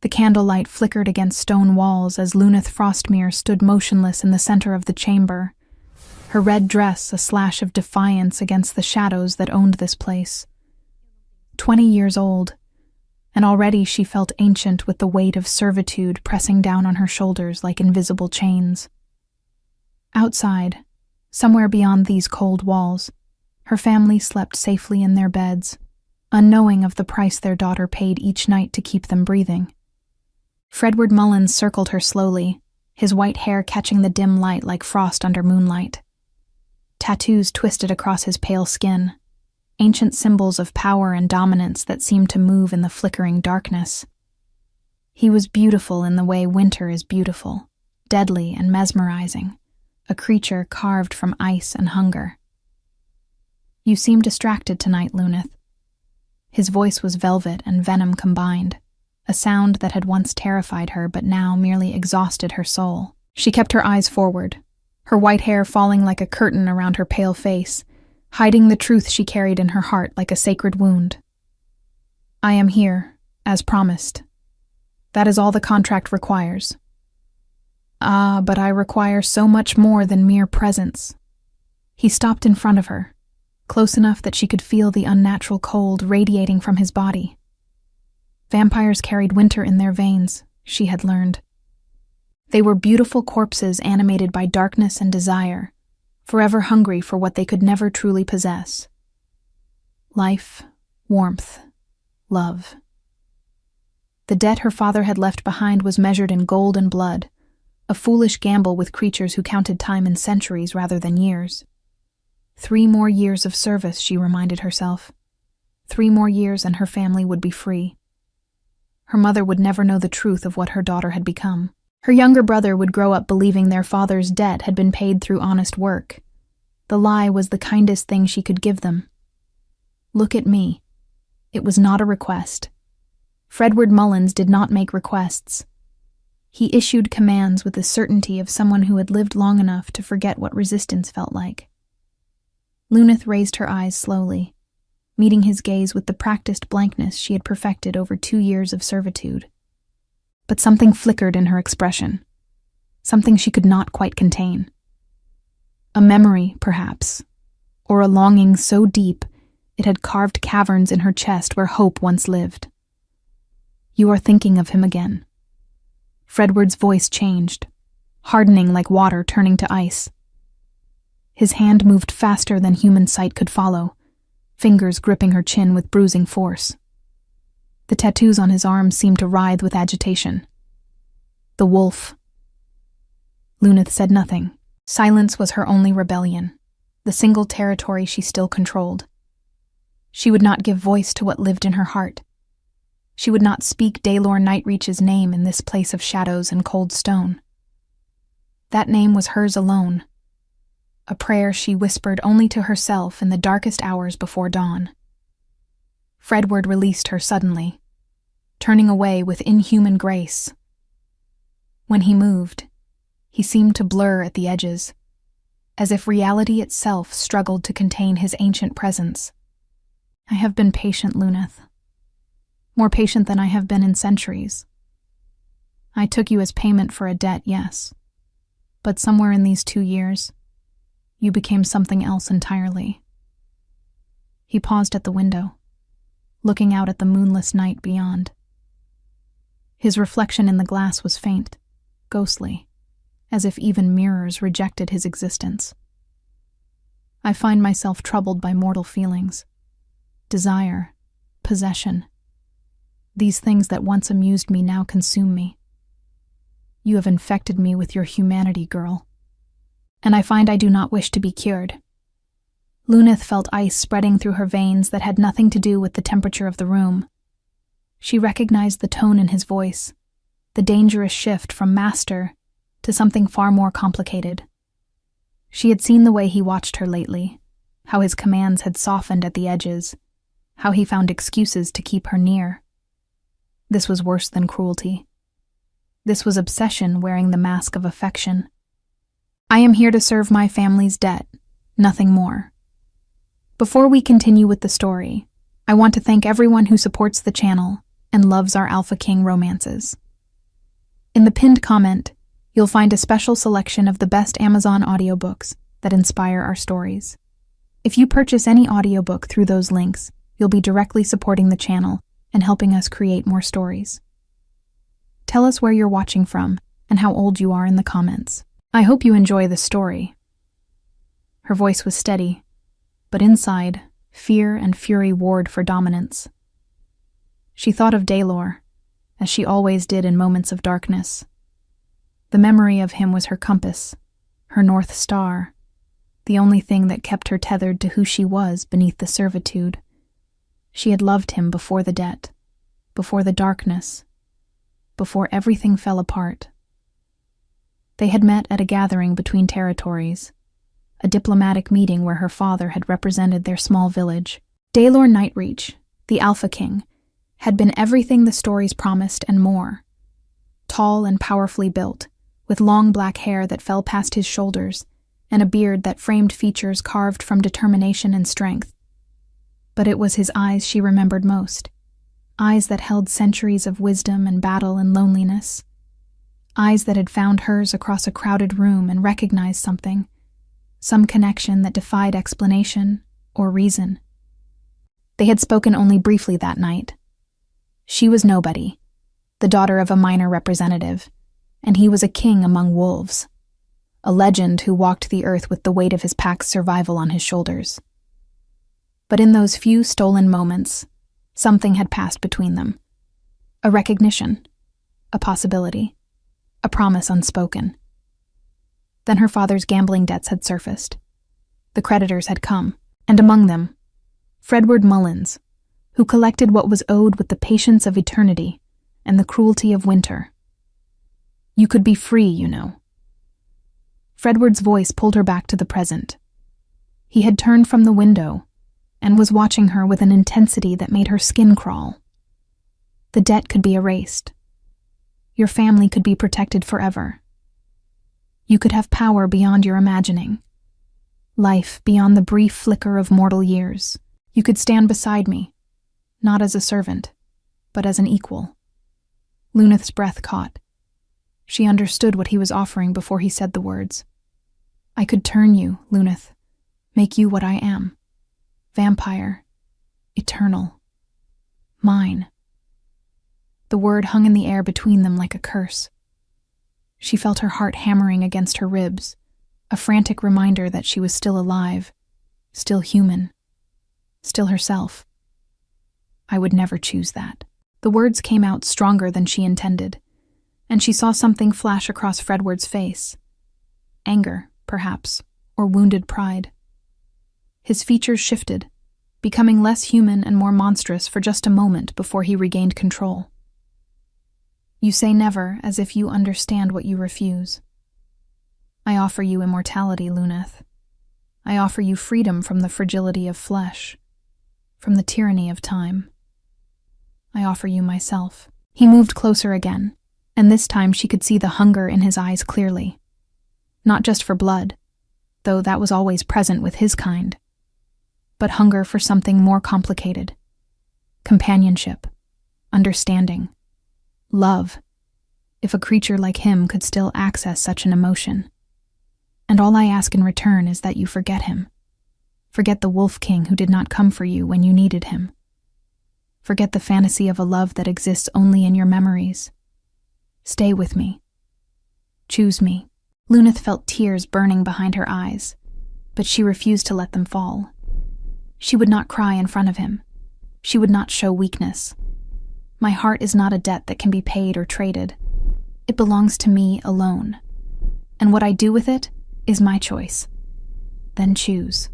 The candlelight flickered against stone walls as Luneth Frostmere stood motionless in the center of the chamber, her red dress a slash of defiance against the shadows that owned this place. 20 years old, and already she felt ancient with the weight of servitude pressing down on her shoulders like invisible chains. Outside, somewhere beyond these cold walls, her family slept safely in their beds, unknowing of the price their daughter paid each night to keep them breathing. Fredward Mullins circled her slowly, his white hair catching the dim light like frost under moonlight. Tattoos twisted across his pale skin, ancient symbols of power and dominance that seemed to move in the flickering darkness. He was beautiful in the way winter is beautiful, deadly and mesmerizing, a creature carved from ice and hunger. "You seem distracted tonight, Luneth." His voice was velvet and venom combined, a sound that had once terrified her but now merely exhausted her soul. She kept her eyes forward, her white hair falling like a curtain around her pale face, hiding the truth she carried in her heart like a sacred wound. "I am here, as promised. That is all the contract requires." "Ah, but I require so much more than mere presence." He stopped in front of her, close enough that she could feel the unnatural cold radiating from his body. Vampires carried winter in their veins, she had learned. They were beautiful corpses animated by darkness and desire, forever hungry for what they could never truly possess. Life, warmth, love. The debt her father had left behind was measured in gold and blood, a foolish gamble with creatures who counted time in centuries rather than years. 3 more years of service, she reminded herself. 3 more years and her family would be free. Her mother would never know the truth of what her daughter had become. Her younger brother would grow up believing their father's debt had been paid through honest work. The lie was the kindest thing she could give them. "Look at me." It was not a request. Fredward Mullins did not make requests. He issued commands with the certainty of someone who had lived long enough to forget what resistance felt like. Luneth raised her eyes slowly, meeting his gaze with the practiced blankness she had perfected over 2 years of servitude. But something flickered in her expression, something she could not quite contain. A memory, perhaps, or a longing so deep it had carved caverns in her chest where hope once lived. "You are thinking of him again." Fredward's voice changed, hardening like water turning to ice. His hand moved faster than human sight could follow, fingers gripping her chin with bruising force. The tattoos on his arms seemed to writhe with agitation. "The wolf." Luneth said nothing. Silence was her only rebellion, the single territory she still controlled. She would not give voice to what lived in her heart. She would not speak Daelor Nightreach's name in this place of shadows and cold stone. That name was hers alone, a prayer she whispered only to herself in the darkest hours before dawn. Fredward released her suddenly, turning away with inhuman grace. When he moved, he seemed to blur at the edges, as if reality itself struggled to contain his ancient presence. "I have been patient, Luneth. More patient than I have been in centuries. I took you as payment for a debt, yes. But somewhere in these 2 years, you became something else entirely." He paused at the window, looking out at the moonless night beyond. His reflection in the glass was faint, ghostly, as if even mirrors rejected his existence. "I find myself troubled by mortal feelings. Desire, possession. These things that once amused me now consume me. You have infected me with your humanity, girl. And I find I do not wish to be cured." Luneth felt ice spreading through her veins that had nothing to do with the temperature of the room. She recognized the tone in his voice, the dangerous shift from master to something far more complicated. She had seen the way he watched her lately, how his commands had softened at the edges, how he found excuses to keep her near. This was worse than cruelty. This was obsession wearing the mask of affection. "I am here to serve my family's debt, nothing more." Before we continue with the story, I want to thank everyone who supports the channel, and loves our Alpha King romances. In the pinned comment, you'll find a special selection of the best Amazon audiobooks that inspire our stories. If you purchase any audiobook through those links, you'll be directly supporting the channel and helping us create more stories. Tell us where you're watching from and how old you are in the comments. I hope you enjoy the story. Her voice was steady, but inside, fear and fury warred for dominance. She thought of Daylor, as she always did in moments of darkness. The memory of him was her compass, her North Star, the only thing that kept her tethered to who she was beneath the servitude. She had loved him before the debt, before the darkness, before everything fell apart. They had met at a gathering between territories, a diplomatic meeting where her father had represented their small village. Daylor Nightreach, the Alpha King, had been everything the stories promised and more. Tall and powerfully built, with long black hair that fell past his shoulders, and a beard that framed features carved from determination and strength. But it was his eyes she remembered most, eyes that held centuries of wisdom and battle and loneliness, eyes that had found hers across a crowded room and recognized something, some connection that defied explanation or reason. They had spoken only briefly that night. She was nobody, the daughter of a minor representative, and he was a king among wolves, a legend who walked the earth with the weight of his pack's survival on his shoulders. But in those few stolen moments, something had passed between them. A recognition, a possibility, a promise unspoken. Then her father's gambling debts had surfaced. The creditors had come, and among them, Fredward Mullins, who collected what was owed with the patience of eternity and the cruelty of winter. You could be free, you know. Fredward's voice pulled her back to the present. He had turned from the window and was watching her with an intensity that made her skin crawl. The debt could be erased. Your family could be protected forever. You could have power beyond your imagining. Life beyond the brief flicker of mortal years. You could stand beside me, not as a servant, but as an equal. Luneth's breath caught. She understood what he was offering before he said the words. I could turn you, Luneth, make you what I am. Vampire. Eternal. Mine. The word hung in the air between them like a curse. She felt her heart hammering against her ribs, a frantic reminder that she was still alive, still human, still herself. I would never choose that. The words came out stronger than she intended, and she saw something flash across Fredward's face. Anger, perhaps, or wounded pride. His features shifted, becoming less human and more monstrous for just a moment before he regained control. You say never as if you understand what you refuse. I offer you immortality, Luneth. I offer you freedom from the fragility of flesh, from the tyranny of time. I offer you myself. He moved closer again, and this time she could see the hunger in his eyes clearly. Not just for blood, though that was always present with his kind, but hunger for something more complicated. Companionship, understanding, love, if a creature like him could still access such an emotion. And all I ask in return is that you forget him. Forget the Wolf King who did not come for you when you needed him. Forget the fantasy of a love that exists only in your memories. Stay with me. Choose me. Luneth felt tears burning behind her eyes, but she refused to let them fall. She would not cry in front of him. She would not show weakness. My heart is not a debt that can be paid or traded. It belongs to me alone. And what I do with it is my choice. Then choose.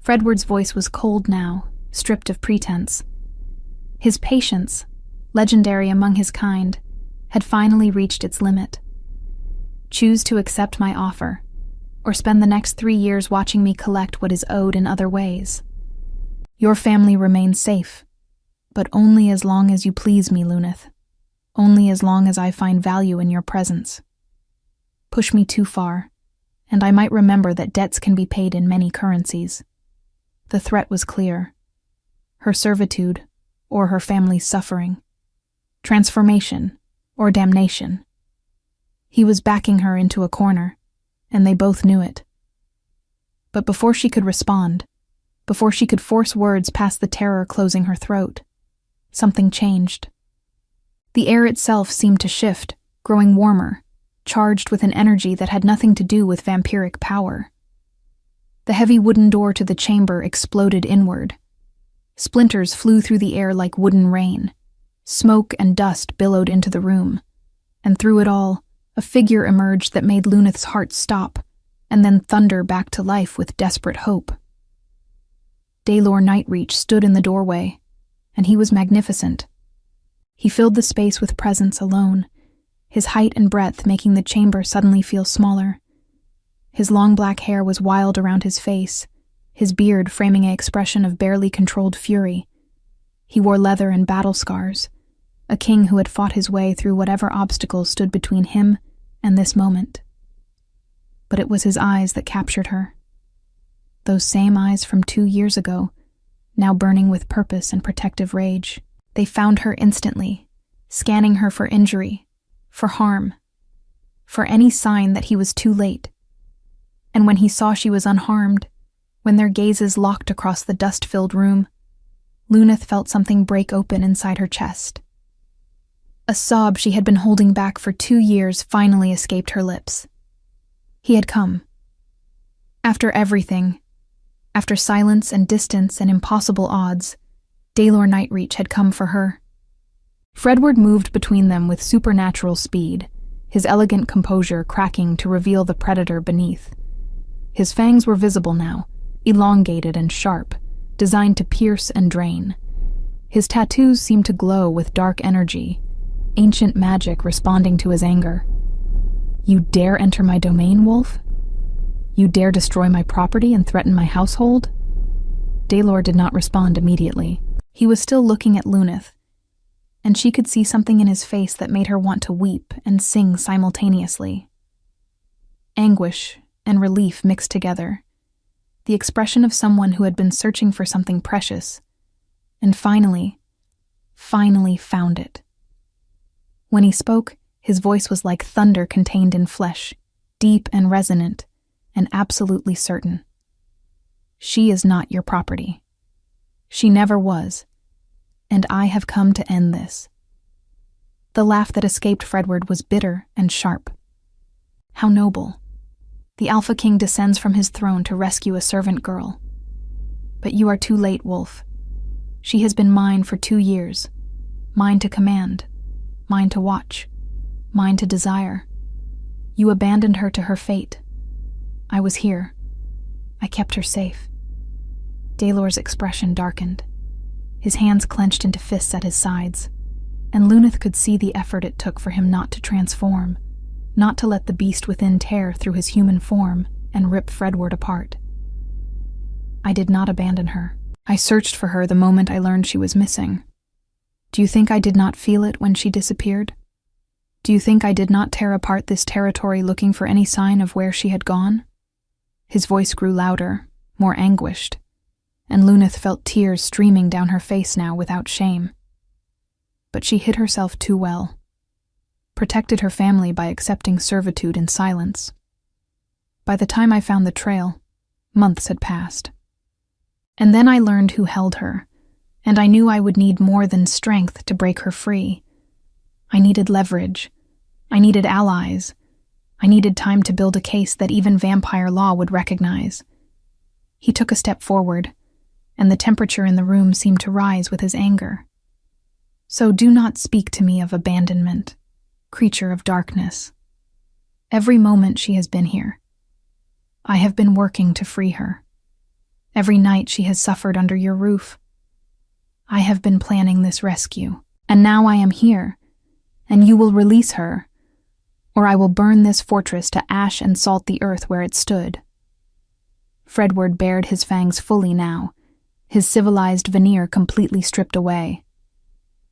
Fredward's voice was cold now, stripped of pretense. His patience, legendary among his kind, had finally reached its limit. Choose to accept my offer, or spend the next 3 years watching me collect what is owed in other ways. Your family remains safe, but only as long as you please me, Luneth. Only as long as I find value in your presence. Push me too far, and I might remember that debts can be paid in many currencies. The threat was clear. Her servitude, or her family's suffering. Transformation or damnation. He was backing her into a corner, and they both knew it. But before she could respond, before she could force words past the terror closing her throat, something changed. The air itself seemed to shift, growing warmer, charged with an energy that had nothing to do with vampiric power. The heavy wooden door to the chamber exploded inward. Splinters flew through the air like wooden rain. Smoke and dust billowed into the room, and through it all, a figure emerged that made Luneth's heart stop, and then thunder back to life with desperate hope. Daelor Nightreach stood in the doorway, and he was magnificent. He filled the space with presence alone, his height and breadth making the chamber suddenly feel smaller. His long black hair was wild around his face, his beard framing an expression of barely controlled fury. He wore leather and battle scars, a king who had fought his way through whatever obstacles stood between him and this moment. But it was his eyes that captured her. Those same eyes from 2 years ago, now burning with purpose and protective rage. They found her instantly, scanning her for injury, for harm, for any sign that he was too late. And when he saw she was unharmed, when their gazes locked across the dust-filled room, Luneth felt something break open inside her chest. A sob she had been holding back for 2 years finally escaped her lips. He had come. After everything, after silence and distance and impossible odds, Daelor Nightreach had come for her. Fredward moved between them with supernatural speed, his elegant composure cracking to reveal the predator beneath. His fangs were visible now, elongated and sharp, designed to pierce and drain. His tattoos seemed to glow with dark energy, ancient magic responding to his anger. "You dare enter my domain, Wolf? You dare destroy my property and threaten my household?" Daelor did not respond immediately. He was still looking at Luneth, and she could see something in his face that made her want to weep and sing simultaneously. Anguish and relief mixed together, the expression of someone who had been searching for something precious, and finally found it. When he spoke, his voice was like thunder contained in flesh, deep and resonant, and absolutely certain. "She is not your property. She never was, and I have come to end this." The laugh that escaped Fredward was bitter and sharp. How noble. The Alpha King descends from his throne to rescue a servant girl. But you are too late, Wolf. She has been mine for 2 years. Mine to command. Mine to watch. Mine to desire. You abandoned her to her fate. I was here. I kept her safe. Daelor's expression darkened. His hands clenched into fists at his sides, and Luneth could see the effort it took for him not to transform, not to let the beast within tear through his human form and rip Fredward apart. I did not abandon her. I searched for her the moment I learned she was missing. Do you think I did not feel it when she disappeared? Do you think I did not tear apart this territory looking for any sign of where she had gone? His voice grew louder, more anguished, and Luneth felt tears streaming down her face now without shame. But she hid herself too well. Protected her family by accepting servitude in silence. By the time I found the trail, months had passed. And then I learned who held her, and I knew I would need more than strength to break her free. I needed leverage. I needed allies. I needed time to build a case that even vampire law would recognize. He took a step forward, and the temperature in the room seemed to rise with his anger. So do not speak to me of abandonment, creature of darkness. Every moment she has been here, I have been working to free her. Every night she has suffered under your roof. I have been planning this rescue, and now I am here, and you will release her, or I will burn this fortress to ash and salt the earth where it stood. Fredward bared his fangs fully now, his civilized veneer completely stripped away.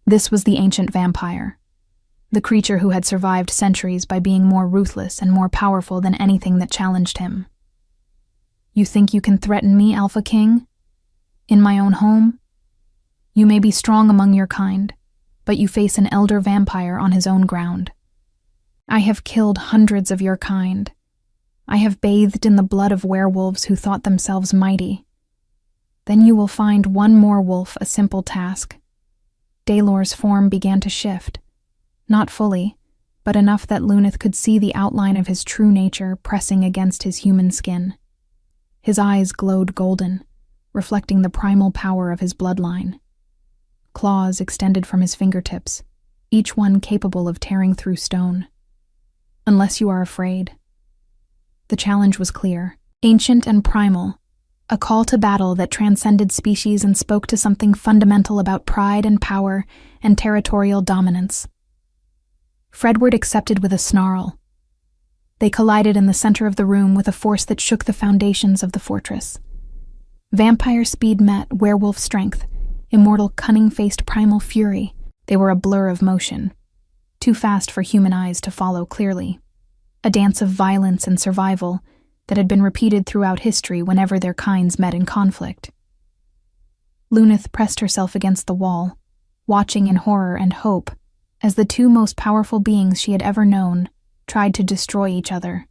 This was the ancient vampire, the creature who had survived centuries by being more ruthless and more powerful than anything that challenged him. You think you can threaten me, Alpha King? In my own home? You may be strong among your kind, but you face an elder vampire on his own ground. I have killed hundreds of your kind. I have bathed in the blood of werewolves who thought themselves mighty. Then you will find one more wolf a simple task. Daylor's form began to shift, not fully, but enough that Luneth could see the outline of his true nature pressing against his human skin. His eyes glowed golden, reflecting the primal power of his bloodline. Claws extended from his fingertips, each one capable of tearing through stone. Unless you are afraid. The challenge was clear, ancient and primal, a call to battle that transcended species and spoke to something fundamental about pride and power and territorial dominance. Fredward accepted with a snarl. They collided in the center of the room with a force that shook the foundations of the fortress. Vampire speed met werewolf strength, immortal cunning-faced primal fury. They were a blur of motion, too fast for human eyes to follow clearly. A dance of violence and survival that had been repeated throughout history whenever their kinds met in conflict. Luneth pressed herself against the wall, watching in horror and hope as the two most powerful beings she had ever known tried to destroy each other.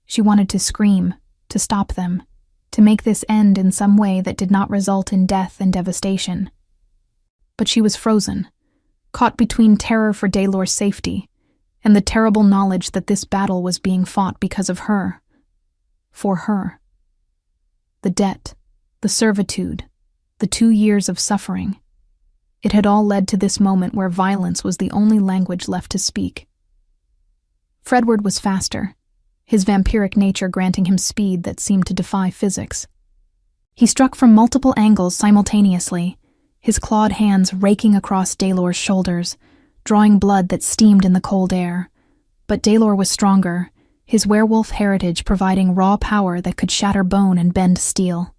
She wanted to scream, to stop them, to make this end in some way that did not result in death and devastation. But she was frozen, caught between terror for Daylor's safety and the terrible knowledge that this battle was being fought because of her. For her. The debt, the servitude, the 2 years of suffering. It had all led to this moment where violence was the only language left to speak. Fredward was faster, his vampiric nature granting him speed that seemed to defy physics. He struck from multiple angles simultaneously, his clawed hands raking across Daylor's shoulders, drawing blood that steamed in the cold air. But Daylor was stronger, his werewolf heritage providing raw power that could shatter bone and bend steel.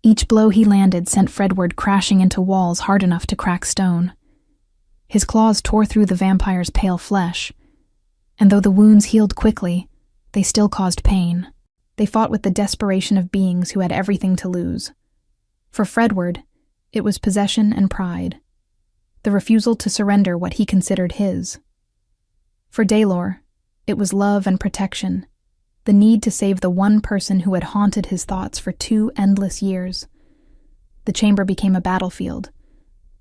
Each blow he landed sent Fredward crashing into walls hard enough to crack stone. His claws tore through the vampire's pale flesh, and though the wounds healed quickly, they still caused pain. They fought with the desperation of beings who had everything to lose. For Fredward, it was possession and pride, the refusal to surrender what he considered his. For Daylor, it was love and protection, the need to save the one person who had haunted his thoughts for 2 endless years. The chamber became a battlefield.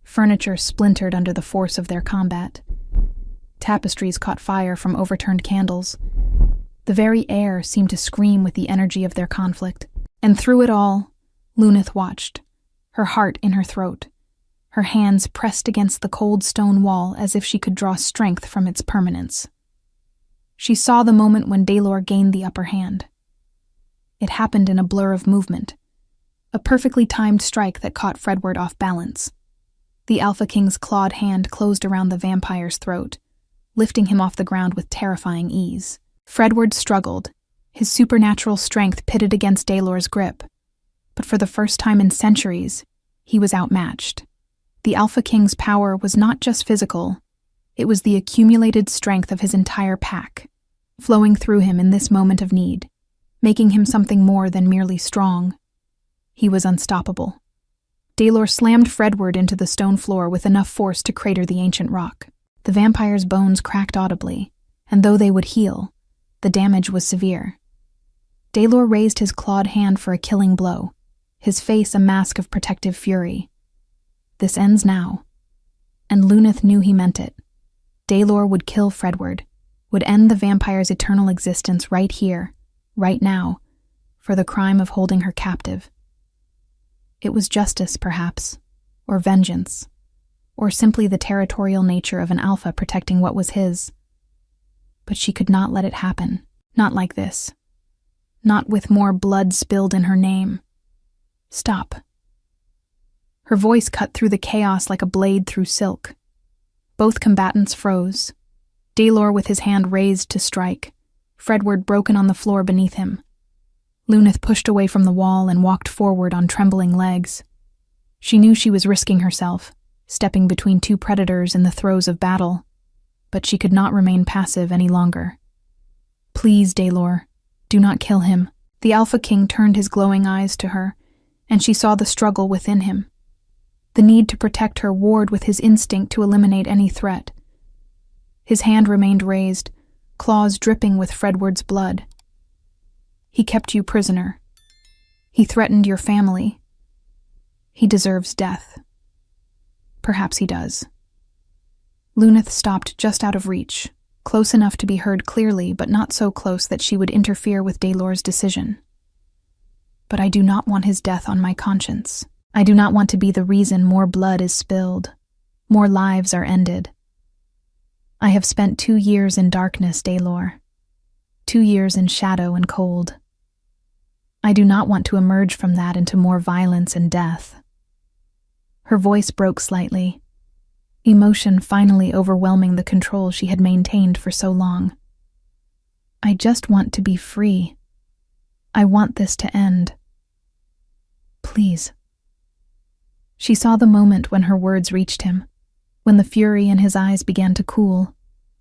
Furniture splintered under the force of their combat. Tapestries caught fire from overturned candles. The very air seemed to scream with the energy of their conflict. And through it all, Luneth watched, her heart in her throat, her hands pressed against the cold stone wall as if she could draw strength from its permanence. She saw the moment when Daylor gained the upper hand. It happened in a blur of movement, a perfectly timed strike that caught Fredward off balance. The Alpha King's clawed hand closed around the vampire's throat, lifting him off the ground with terrifying ease. Fredward struggled, his supernatural strength pitted against Daylor's grip. But for the first time in centuries, he was outmatched. The Alpha King's power was not just physical, it was the accumulated strength of his entire pack, flowing through him in this moment of need, making him something more than merely strong. He was unstoppable. Daylor slammed Fredward into the stone floor with enough force to crater the ancient rock. The vampire's bones cracked audibly, and though they would heal, the damage was severe. Daylor raised his clawed hand for a killing blow, his face a mask of protective fury. This ends now. And Luneth knew he meant it. Daylor would kill Fredward, would end the vampire's eternal existence right here, right now, for the crime of holding her captive. It was justice, perhaps, or vengeance, or simply the territorial nature of an alpha protecting what was his. But she could not let it happen, not like this. Not with more blood spilled in her name. Stop. Her voice cut through the chaos like a blade through silk. Both combatants froze. Daylor with his hand raised to strike, Fredward broken on the floor beneath him. Luneth pushed away from the wall and walked forward on trembling legs. She knew she was risking herself, stepping between 2 predators in the throes of battle, but she could not remain passive any longer. Please, Daylor, do not kill him. The Alpha King turned his glowing eyes to her, and she saw the struggle within him. The need to protect her warred with his instinct to eliminate any threat. His hand remained raised, claws dripping with Fredward's blood. He kept you prisoner. He threatened your family. He deserves death. Perhaps he does. Luneth stopped just out of reach, close enough to be heard clearly, but not so close that she would interfere with Daylor's decision. But I do not want his death on my conscience. I do not want to be the reason more blood is spilled, more lives are ended. I have spent 2 years in darkness, Daylor. 2 years in shadow and cold. I do not want to emerge from that into more violence and death. Her voice broke slightly, emotion finally overwhelming the control she had maintained for so long. I just want to be free. I want this to end. Please. She saw the moment when her words reached him, when the fury in his eyes began to cool,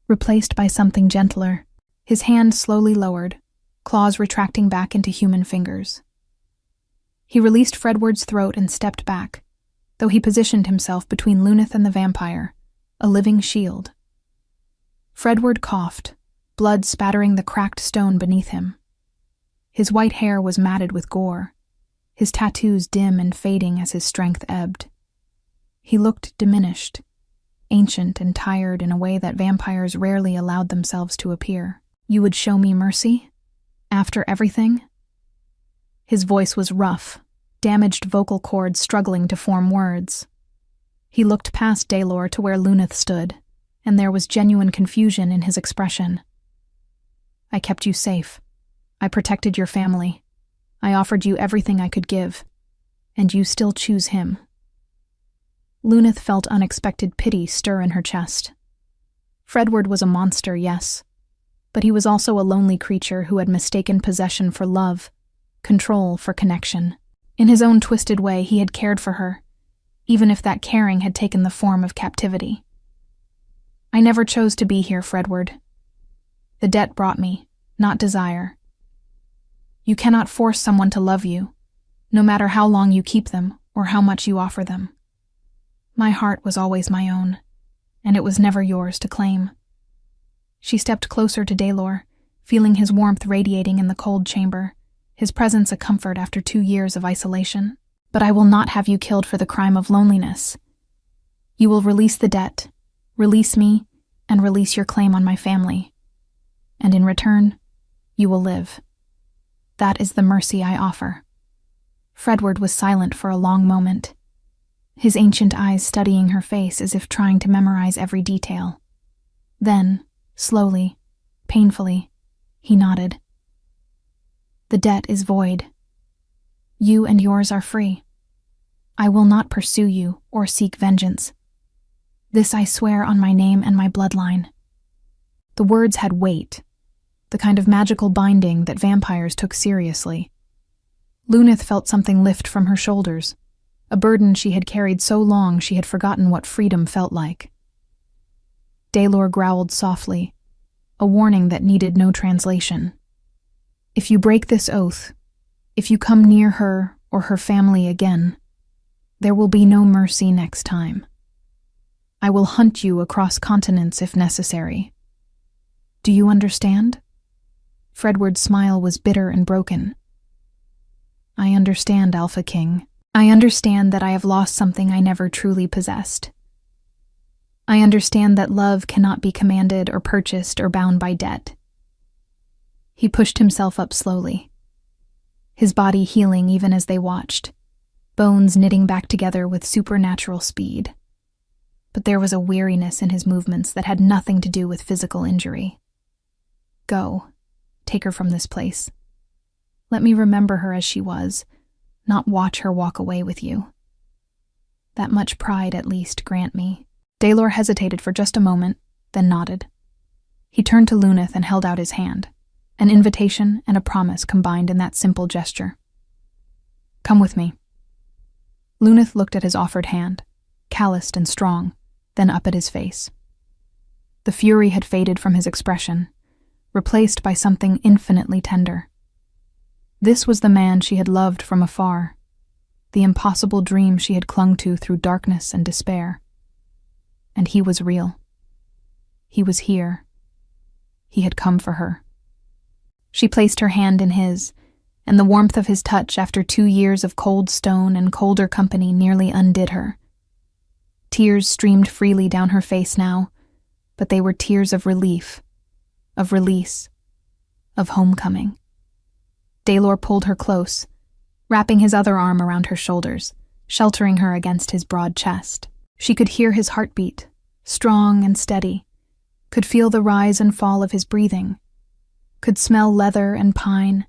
replaced by something gentler. His hand slowly lowered, claws retracting back into human fingers. He released Fredward's throat and stepped back, though he positioned himself between Luneth and the vampire, a living shield. Fredward coughed, blood spattering the cracked stone beneath him. His white hair was matted with gore, his tattoos dim and fading as his strength ebbed. He looked diminished, ancient and tired in a way that vampires rarely allowed themselves to appear. You would show me mercy? After everything? His voice was rough, damaged vocal cords struggling to form words. He looked past Daylor to where Luneth stood, and there was genuine confusion in his expression. I kept you safe. I protected your family. I offered you everything I could give, and you still choose him. Luneth felt unexpected pity stir in her chest. Fredward was a monster, yes, but he was also a lonely creature who had mistaken possession for love, control for connection. In his own twisted way, he had cared for her, even if that caring had taken the form of captivity. I never chose to be here, Fredward. The debt brought me, not desire. You cannot force someone to love you, no matter how long you keep them or how much you offer them. My heart was always my own, and it was never yours to claim. She stepped closer to Daylor, feeling his warmth radiating in the cold chamber, his presence a comfort after 2 years of isolation. But I will not have you killed for the crime of loneliness. You will release the debt, release me, and release your claim on my family. And in return, you will live. That is the mercy I offer. Fredward was silent for a long moment, his ancient eyes studying her face as if trying to memorize every detail. Then, slowly, painfully, he nodded. The debt is void. You and yours are free. I will not pursue you or seek vengeance. This I swear on my name and my bloodline. The words had weight, the kind of magical binding that vampires took seriously. Luneth felt something lift from her shoulders, a burden she had carried so long she had forgotten what freedom felt like. Daylor growled softly, a warning that needed no translation. If you break this oath, if you come near her or her family again, there will be no mercy next time. I will hunt you across continents if necessary. Do you understand? Fredward's smile was bitter and broken. I understand, Alpha King. I understand that I have lost something I never truly possessed. I understand that love cannot be commanded or purchased or bound by debt. He pushed himself up slowly, his body healing even as they watched, bones knitting back together with supernatural speed. But there was a weariness in his movements that had nothing to do with physical injury. Go. Take her from this place. Let me remember her as she was, not watch her walk away with you. That much pride, at least, grant me. Daylor hesitated for just a moment, then nodded. He turned to Luneth and held out his hand, an invitation and a promise combined in that simple gesture. Come with me. Luneth looked at his offered hand, calloused and strong, then up at his face. The fury had faded from his expression, replaced by something infinitely tender. This was the man she had loved from afar, the impossible dream she had clung to through darkness and despair. And he was real. He was here. He had come for her. She placed her hand in his, and the warmth of his touch after 2 years of cold stone and colder company nearly undid her. Tears streamed freely down her face now, but they were tears of relief, of release, of homecoming. Daylor pulled her close, wrapping his other arm around her shoulders, sheltering her against his broad chest. She could hear his heartbeat, strong and steady, could feel the rise and fall of his breathing, could smell leather and pine,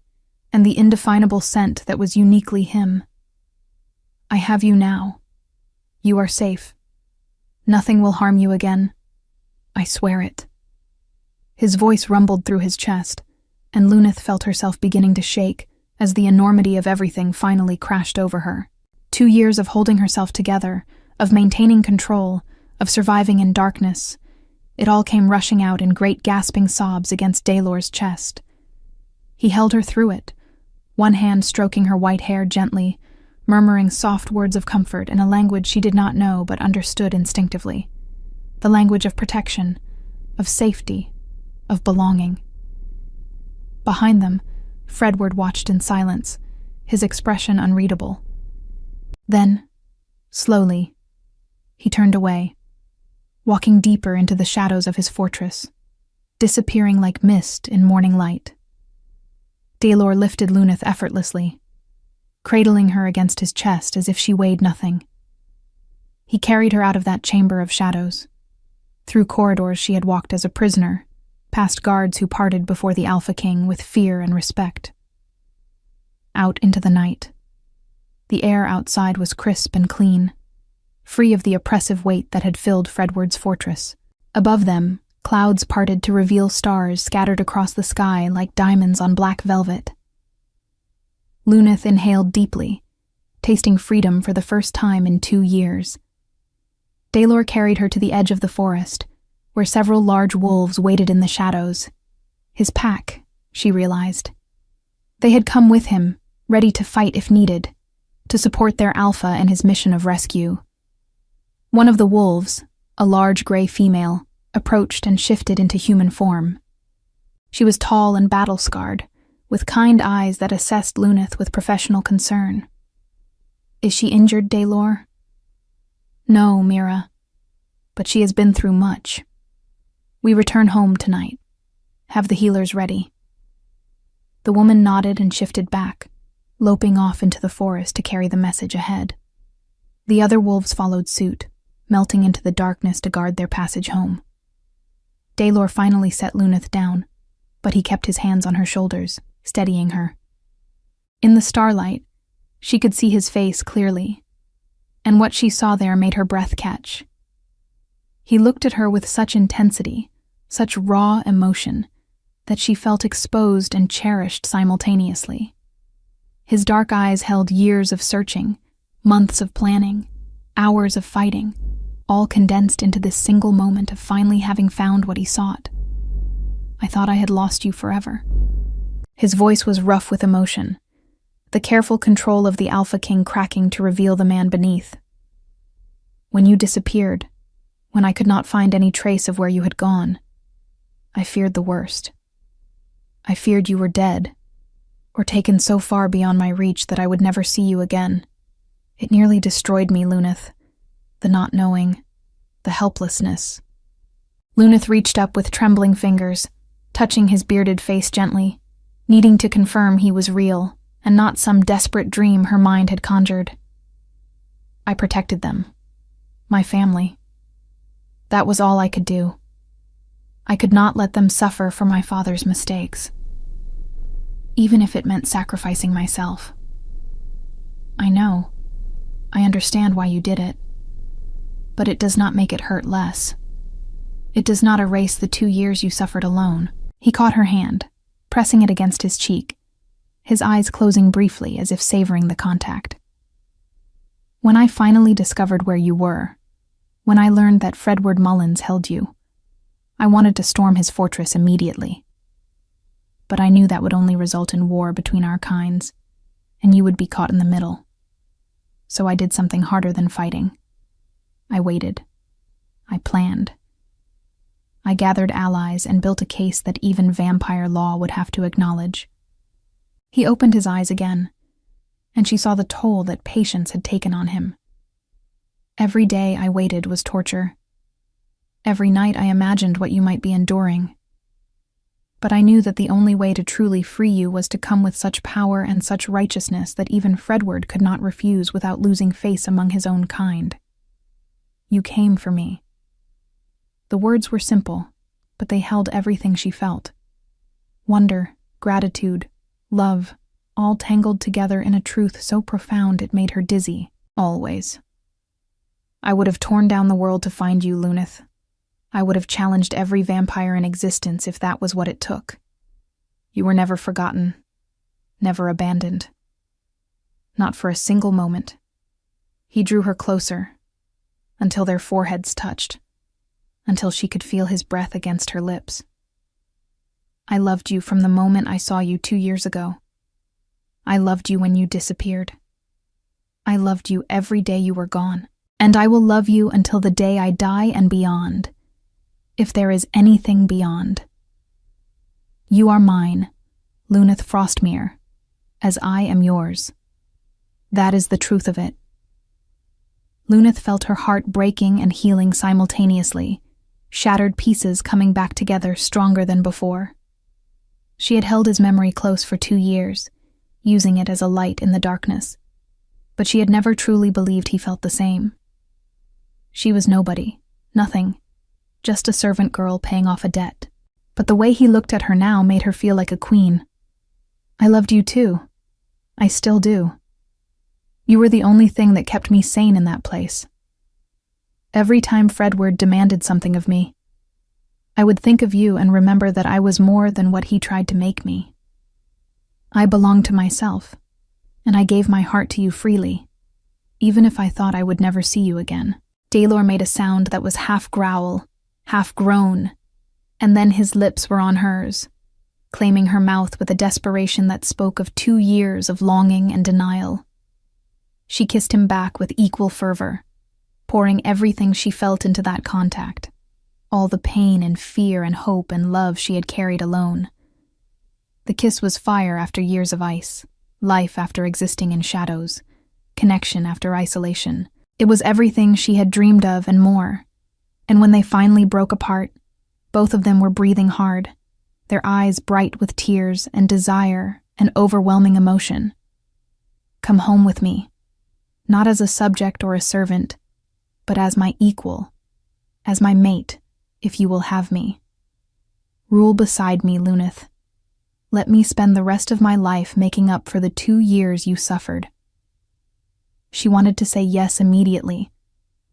and the indefinable scent that was uniquely him. I have you now. You are safe. Nothing will harm you again. I swear it. His voice rumbled through his chest, and Luneth felt herself beginning to shake as the enormity of everything finally crashed over her. 2 years of holding herself together, of maintaining control, of surviving in darkness. It all came rushing out in great gasping sobs against Daylor's chest. He held her through it, one hand stroking her white hair gently, murmuring soft words of comfort in a language she did not know but understood instinctively. The language of protection, of safety, of belonging. Behind them, Fredward watched in silence, his expression unreadable. Then, slowly, he turned away, walking deeper into the shadows of his fortress, disappearing like mist in morning light. Daylor lifted Luneth effortlessly, cradling her against his chest as if she weighed nothing. He carried her out of that chamber of shadows, through corridors she had walked as a prisoner, past guards who parted before the Alpha King with fear and respect. Out into the night. The air outside was crisp and clean, free of the oppressive weight that had filled Fredward's fortress. Above them, clouds parted to reveal stars scattered across the sky like diamonds on black velvet. Luneth inhaled deeply, tasting freedom for the first time in 2 years. Daylor carried her to the edge of the forest, where several large wolves waited in the shadows. His pack, she realized. They had come with him, ready to fight if needed, to support their alpha and his mission of rescue. One of the wolves, a large gray female, approached and shifted into human form. She was tall and battle-scarred, with kind eyes that assessed Luneth with professional concern. Is she injured, Daylor? No, Mira, but she has been through much. We return home tonight. Have the healers ready. The woman nodded and shifted back, loping off into the forest to carry the message ahead. The other wolves followed suit, melting into the darkness to guard their passage home. Daylor finally set Luneth down, but he kept his hands on her shoulders, steadying her. In the starlight, she could see his face clearly, and what she saw there made her breath catch. He looked at her with such intensity, such raw emotion, that she felt exposed and cherished simultaneously. His dark eyes held years of searching, months of planning, hours of fighting, all condensed into this single moment of finally having found what he sought. I thought I had lost you forever. His voice was rough with emotion, the careful control of the Alpha King cracking to reveal the man beneath. When you disappeared, when I could not find any trace of where you had gone, I feared the worst. I feared you were dead, or taken so far beyond my reach that I would never see you again. It nearly destroyed me, Luneth. The not knowing, the helplessness. Luneth reached up with trembling fingers, touching his bearded face gently, needing to confirm he was real and not some desperate dream her mind had conjured. I protected them. My family. That was all I could do. I could not let them suffer for my father's mistakes, even if it meant sacrificing myself. I know. I understand why you did it. But it does not make it hurt less. It does not erase the 2 years you suffered alone. He caught her hand, pressing it against his cheek, his eyes closing briefly as if savoring the contact. When I finally discovered where you were, when I learned that Fredward Mullins held you, I wanted to storm his fortress immediately. But I knew that would only result in war between our kinds, and you would be caught in the middle. So I did something harder than fighting. I waited. I planned. I gathered allies and built a case that even vampire law would have to acknowledge. He opened his eyes again, and she saw the toll that patience had taken on him. Every day I waited was torture. Every night I imagined what you might be enduring. But I knew that the only way to truly free you was to come with such power and such righteousness that even Fredward could not refuse without losing face among his own kind. You came for me. The words were simple, but they held everything she felt. Wonder, gratitude, love, all tangled together in a truth so profound it made her dizzy, always. I would have torn down the world to find you, Luneth. I would have challenged every vampire in existence if that was what it took. You were never forgotten, never abandoned. Not for a single moment. He drew her closer, until their foreheads touched, until she could feel his breath against her lips. I loved you from the moment I saw you 2 years ago. I loved you when you disappeared. I loved you every day you were gone, and I will love you until the day I die and beyond, if there is anything beyond. You are mine, Luneth Frostmere, as I am yours. That is the truth of it. Luneth felt her heart breaking and healing simultaneously, shattered pieces coming back together stronger than before. She had held his memory close for 2 years, using it as a light in the darkness, but she had never truly believed he felt the same. She was nobody, nothing, just a servant girl paying off a debt. But the way he looked at her now made her feel like a queen. I loved you too. I still do. You were the only thing that kept me sane in that place. Every time Fredward demanded something of me, I would think of you and remember that I was more than what he tried to make me. I belonged to myself, and I gave my heart to you freely, even if I thought I would never see you again. Daelor made a sound that was half growl, half groan, and then his lips were on hers, claiming her mouth with a desperation that spoke of 2 years of longing and denial. She kissed him back with equal fervor, pouring everything she felt into that contact, all the pain and fear and hope and love she had carried alone. The kiss was fire after years of ice, life after existing in shadows, connection after isolation. It was everything she had dreamed of and more. And when they finally broke apart, both of them were breathing hard, their eyes bright with tears and desire and overwhelming emotion. Come home with me, not as a subject or a servant, but as my equal, as my mate, if you will have me. Rule beside me, Luneth. Let me spend the rest of my life making up for the 2 years you suffered. She wanted to say yes immediately,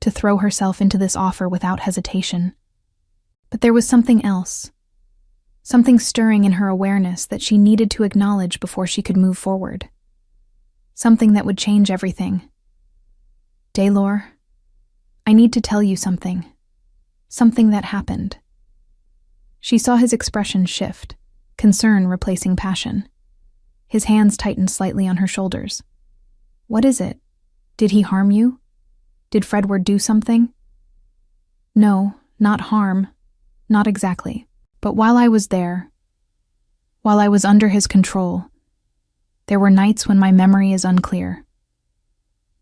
to throw herself into this offer without hesitation. But there was something else, something stirring in her awareness that she needed to acknowledge before she could move forward. Something that would change everything. Daelor, I need to tell you something. Something that happened. She saw his expression shift, concern replacing passion. His hands tightened slightly on her shoulders. What is it? Did he harm you? Did Fredward do something? No, not harm. Not exactly. But while I was there, while I was under his control, there were nights when my memory is unclear.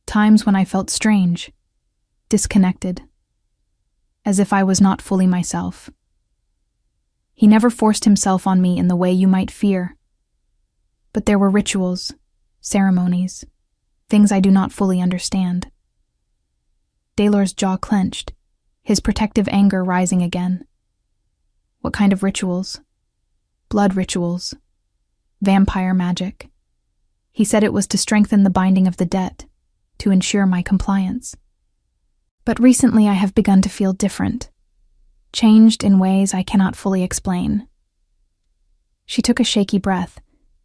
Times when I felt strange, disconnected, as if I was not fully myself. He never forced himself on me in the way you might fear. But there were rituals, ceremonies, things I do not fully understand. Daelor's jaw clenched, his protective anger rising again. What kind of rituals? Blood rituals. Vampire magic. He said it was to strengthen the binding of the debt, to ensure my compliance. But recently I have begun to feel different, changed in ways I cannot fully explain. She took a shaky breath,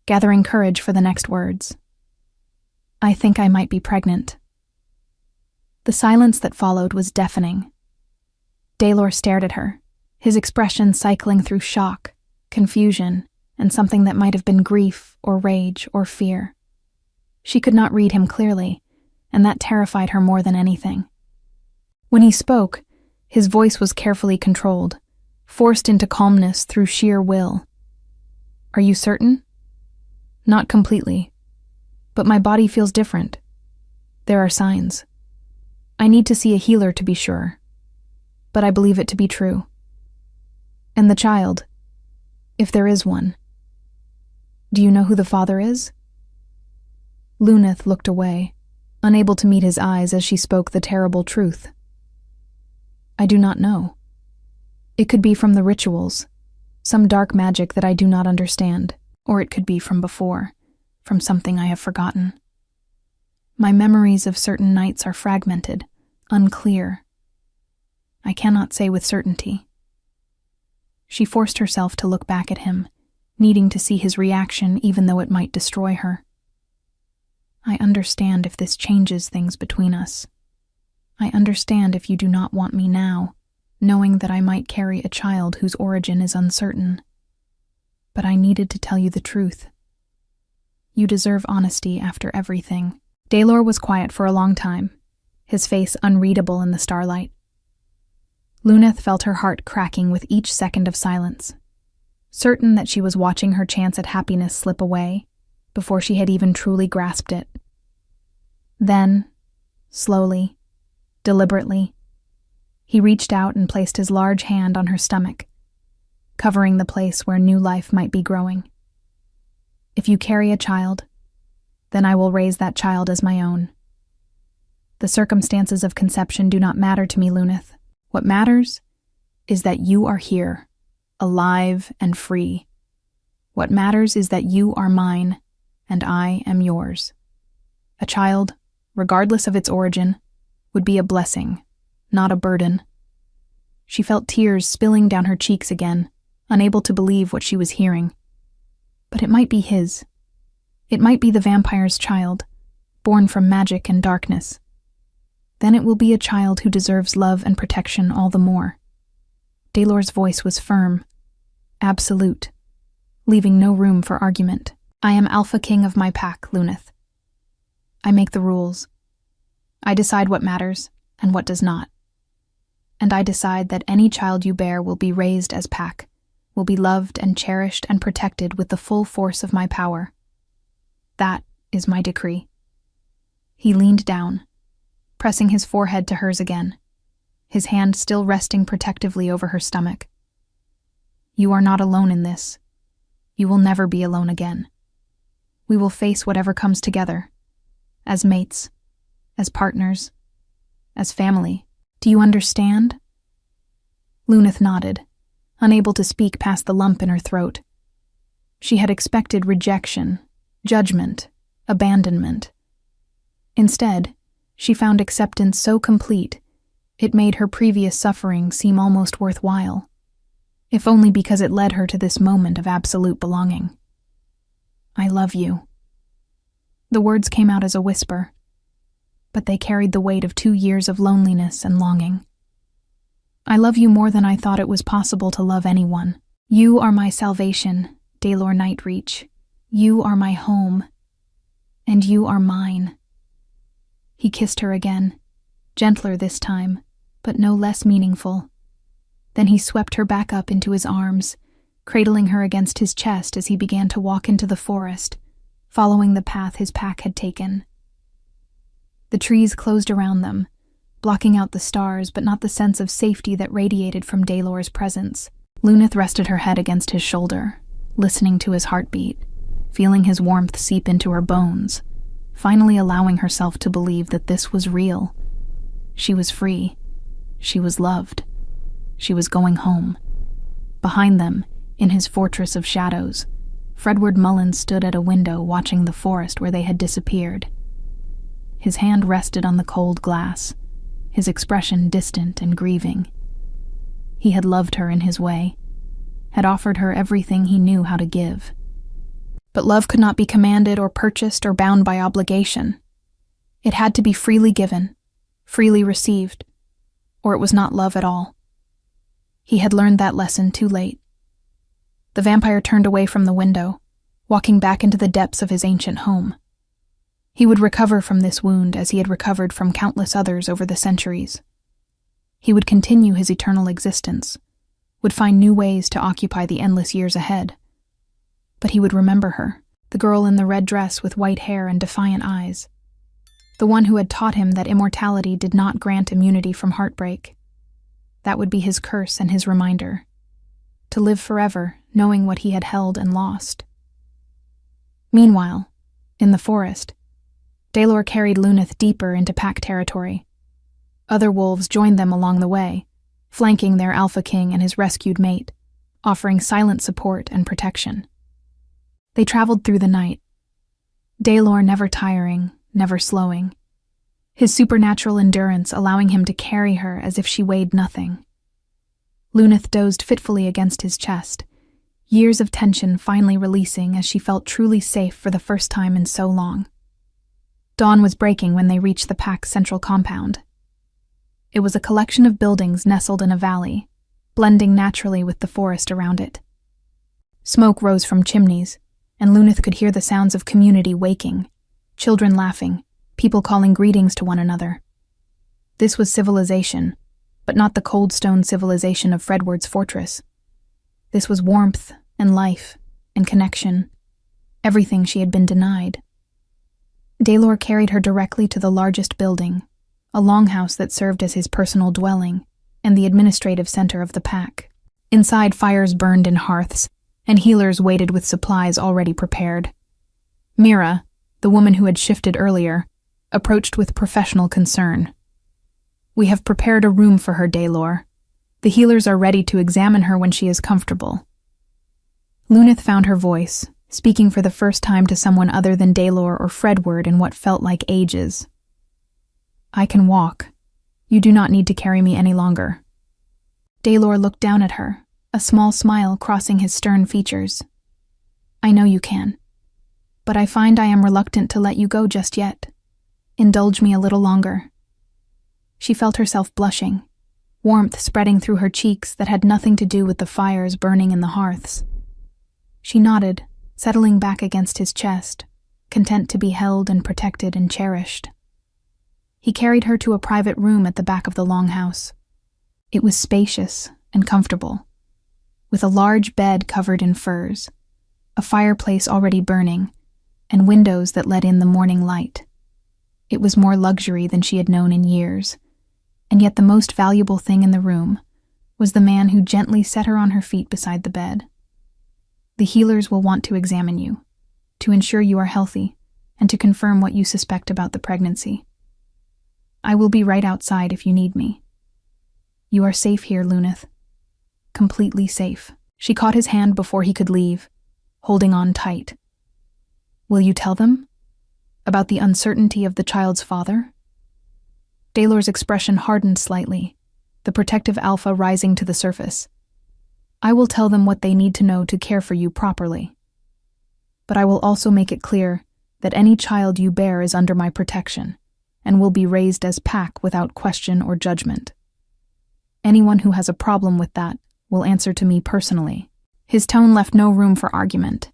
gathering courage for the next words. I think I might be pregnant. The silence that followed was deafening. Daelor stared at her, his expression cycling through shock, confusion, and something that might have been grief or rage or fear. She could not read him clearly, and that terrified her more than anything. When he spoke, his voice was carefully controlled, forced into calmness through sheer will. "Are you certain?" "Not completely, but my body feels different. There are signs. I need to see a healer to be sure, but I believe it to be true. And the child, if there is one. Do you know who the father is?" Luneth looked away, unable to meet his eyes as she spoke the terrible truth. "I do not know. It could be from the rituals, some dark magic that I do not understand, or it could be from before, from something I have forgotten. My memories of certain nights are fragmented, unclear. I cannot say with certainty." She forced herself to look back at him, needing to see his reaction even though it might destroy her. "I understand if this changes things between us. I understand if you do not want me now, knowing that I might carry a child whose origin is uncertain. But I needed to tell you the truth. You deserve honesty after everything." Daylor was quiet for a long time, his face unreadable in the starlight. Luneth felt her heart cracking with each second of silence, certain that she was watching her chance at happiness slip away before she had even truly grasped it. Then, slowly, deliberately, he reached out and placed his large hand on her stomach, covering the place where new life might be growing. "If you carry a child, then I will raise that child as my own. The circumstances of conception do not matter to me, Luneth. What matters is that you are here, alive and free. What matters is that you are mine, and I am yours. A child, regardless of its origin, would be a blessing, not a burden." She felt tears spilling down her cheeks again, unable to believe what she was hearing. But it might be his. It might be the vampire's child, born from magic and darkness. Then it will be a child who deserves love and protection all the more. Daylor's voice was firm, absolute, leaving no room for argument. "I am Alpha King of my pack, Luneth. I make the rules. I decide what matters and what does not. And I decide that any child you bear will be raised as pack, will be loved and cherished and protected with the full force of my power. That is my decree." He leaned down, pressing his forehead to hers again, his hand still resting protectively over her stomach. "You are not alone in this. You will never be alone again. We will face whatever comes together, as mates, as partners, as family. Do you understand?" Luneth nodded, unable to speak past the lump in her throat. She had expected rejection, judgment, abandonment. Instead, she found acceptance so complete, it made her previous suffering seem almost worthwhile, if only because it led her to this moment of absolute belonging. "I love you." The words came out as a whisper, but they carried the weight of 2 years of loneliness and longing. "I love you more than I thought it was possible to love anyone. You are my salvation, Daylor Nightreach. You are my home, and you are mine." He kissed her again, gentler this time, but no less meaningful. Then he swept her back up into his arms, cradling her against his chest as he began to walk into the forest, following the path his pack had taken. The trees closed around them, blocking out the stars but not the sense of safety that radiated from Daylor's presence. Luneth rested her head against his shoulder, listening to his heartbeat, feeling his warmth seep into her bones, finally allowing herself to believe that this was real. She was free. She was loved. She was going home. Behind them, in his fortress of shadows, Fredward Mullen stood at a window watching the forest where they had disappeared. His hand rested on the cold glass, his expression distant and grieving. He had loved her in his way, had offered her everything he knew how to give. But love could not be commanded or purchased or bound by obligation. It had to be freely given, freely received, or it was not love at all. He had learned that lesson too late. The vampire turned away from the window, walking back into the depths of his ancient home. He would recover from this wound as he had recovered from countless others over the centuries. He would continue his eternal existence, would find new ways to occupy the endless years ahead. But he would remember her, the girl in the red dress with white hair and defiant eyes, the one who had taught him that immortality did not grant immunity from heartbreak. That would be his curse and his reminder, to live forever knowing what he had held and lost. Meanwhile, in the forest, Daelor carried Luneth deeper into pack territory. Other wolves joined them along the way, flanking their alpha king and his rescued mate, offering silent support and protection. They traveled through the night, Daelor never tiring, never slowing, his supernatural endurance allowing him to carry her as if she weighed nothing. Luneth dozed fitfully against his chest, years of tension finally releasing as she felt truly safe for the first time in so long. Dawn was breaking when they reached the pack's central compound. It was a collection of buildings nestled in a valley, blending naturally with the forest around it. Smoke rose from chimneys, and Luneth could hear the sounds of community waking, children laughing, people calling greetings to one another. This was civilization, but not the cold stone civilization of Fredward's fortress. This was warmth and life and connection, everything she had been denied. Daelor carried her directly to the largest building, a longhouse that served as his personal dwelling and the administrative center of the pack. Inside, fires burned in hearths, and healers waited with supplies already prepared. Mira, the woman who had shifted earlier, approached with professional concern. "We have prepared a room for her, Daelor. The healers are ready to examine her when she is comfortable." Luneth found her voice, speaking for the first time to someone other than Daelor or Fredward in what felt like ages. "I can walk. You do not need to carry me any longer." Daelor looked down at her, a small smile crossing his stern features. "I know you can, but I find I am reluctant to let you go just yet. Indulge me a little longer." She felt herself blushing, warmth spreading through her cheeks that had nothing to do with the fires burning in the hearths. She nodded, settling back against his chest, content to be held and protected and cherished. He carried her to a private room at the back of the longhouse. It was spacious and comfortable, with a large bed covered in furs, a fireplace already burning, and windows that let in the morning light. It was more luxury than she had known in years, and yet the most valuable thing in the room was the man who gently set her on her feet beside the bed. "The healers will want to examine you, to ensure you are healthy, and to confirm what you suspect about the pregnancy. I will be right outside if you need me. You are safe here, Luneth. Completely safe." She caught his hand before he could leave, holding on tight. "Will you tell them? About the uncertainty of the child's father?" Daelor's expression hardened slightly, the protective alpha rising to the surface. "I will tell them what they need to know to care for you properly. But I will also make it clear that any child you bear is under my protection and will be raised as pack without question or judgment. Anyone who has a problem with that will answer to me personally." His tone left no room for argument,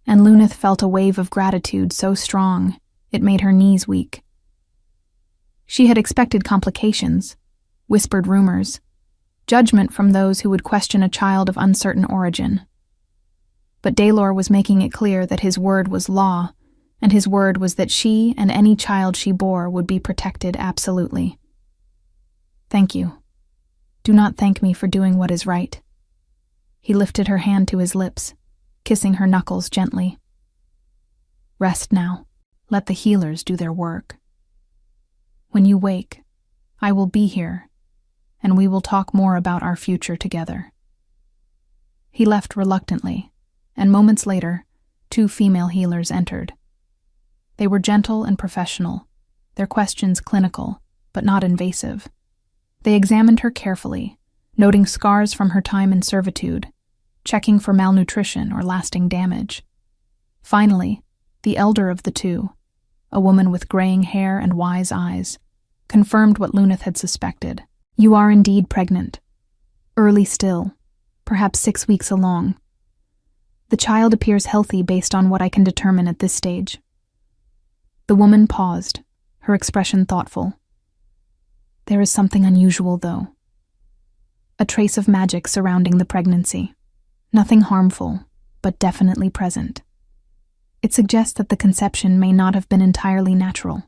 and Luneth felt a wave of gratitude so strong it made her knees weak. She had expected complications, whispered rumors, judgment from those who would question a child of uncertain origin. But Daelor was making it clear that his word was law, and his word was that she and any child she bore would be protected absolutely. "Thank you. Do not thank me for doing what is right." He lifted her hand to his lips, kissing her knuckles gently. "Rest now. Let the healers do their work. When you wake, I will be here, and we will talk more about our future together." He left reluctantly, and moments later, 2 female healers entered. They were gentle and professional, their questions clinical, but not invasive. They examined her carefully, noting scars from her time in servitude, checking for malnutrition or lasting damage. Finally, the elder of the 2, a woman with graying hair and wise eyes, confirmed what Luneth had suspected. "You are indeed pregnant. Early still, perhaps 6 weeks along. The child appears healthy based on what I can determine at this stage. The woman paused, her expression thoughtful. There is something unusual, though. A trace of magic surrounding the pregnancy. Nothing harmful, but definitely present. It suggests that the conception may not have been entirely natural.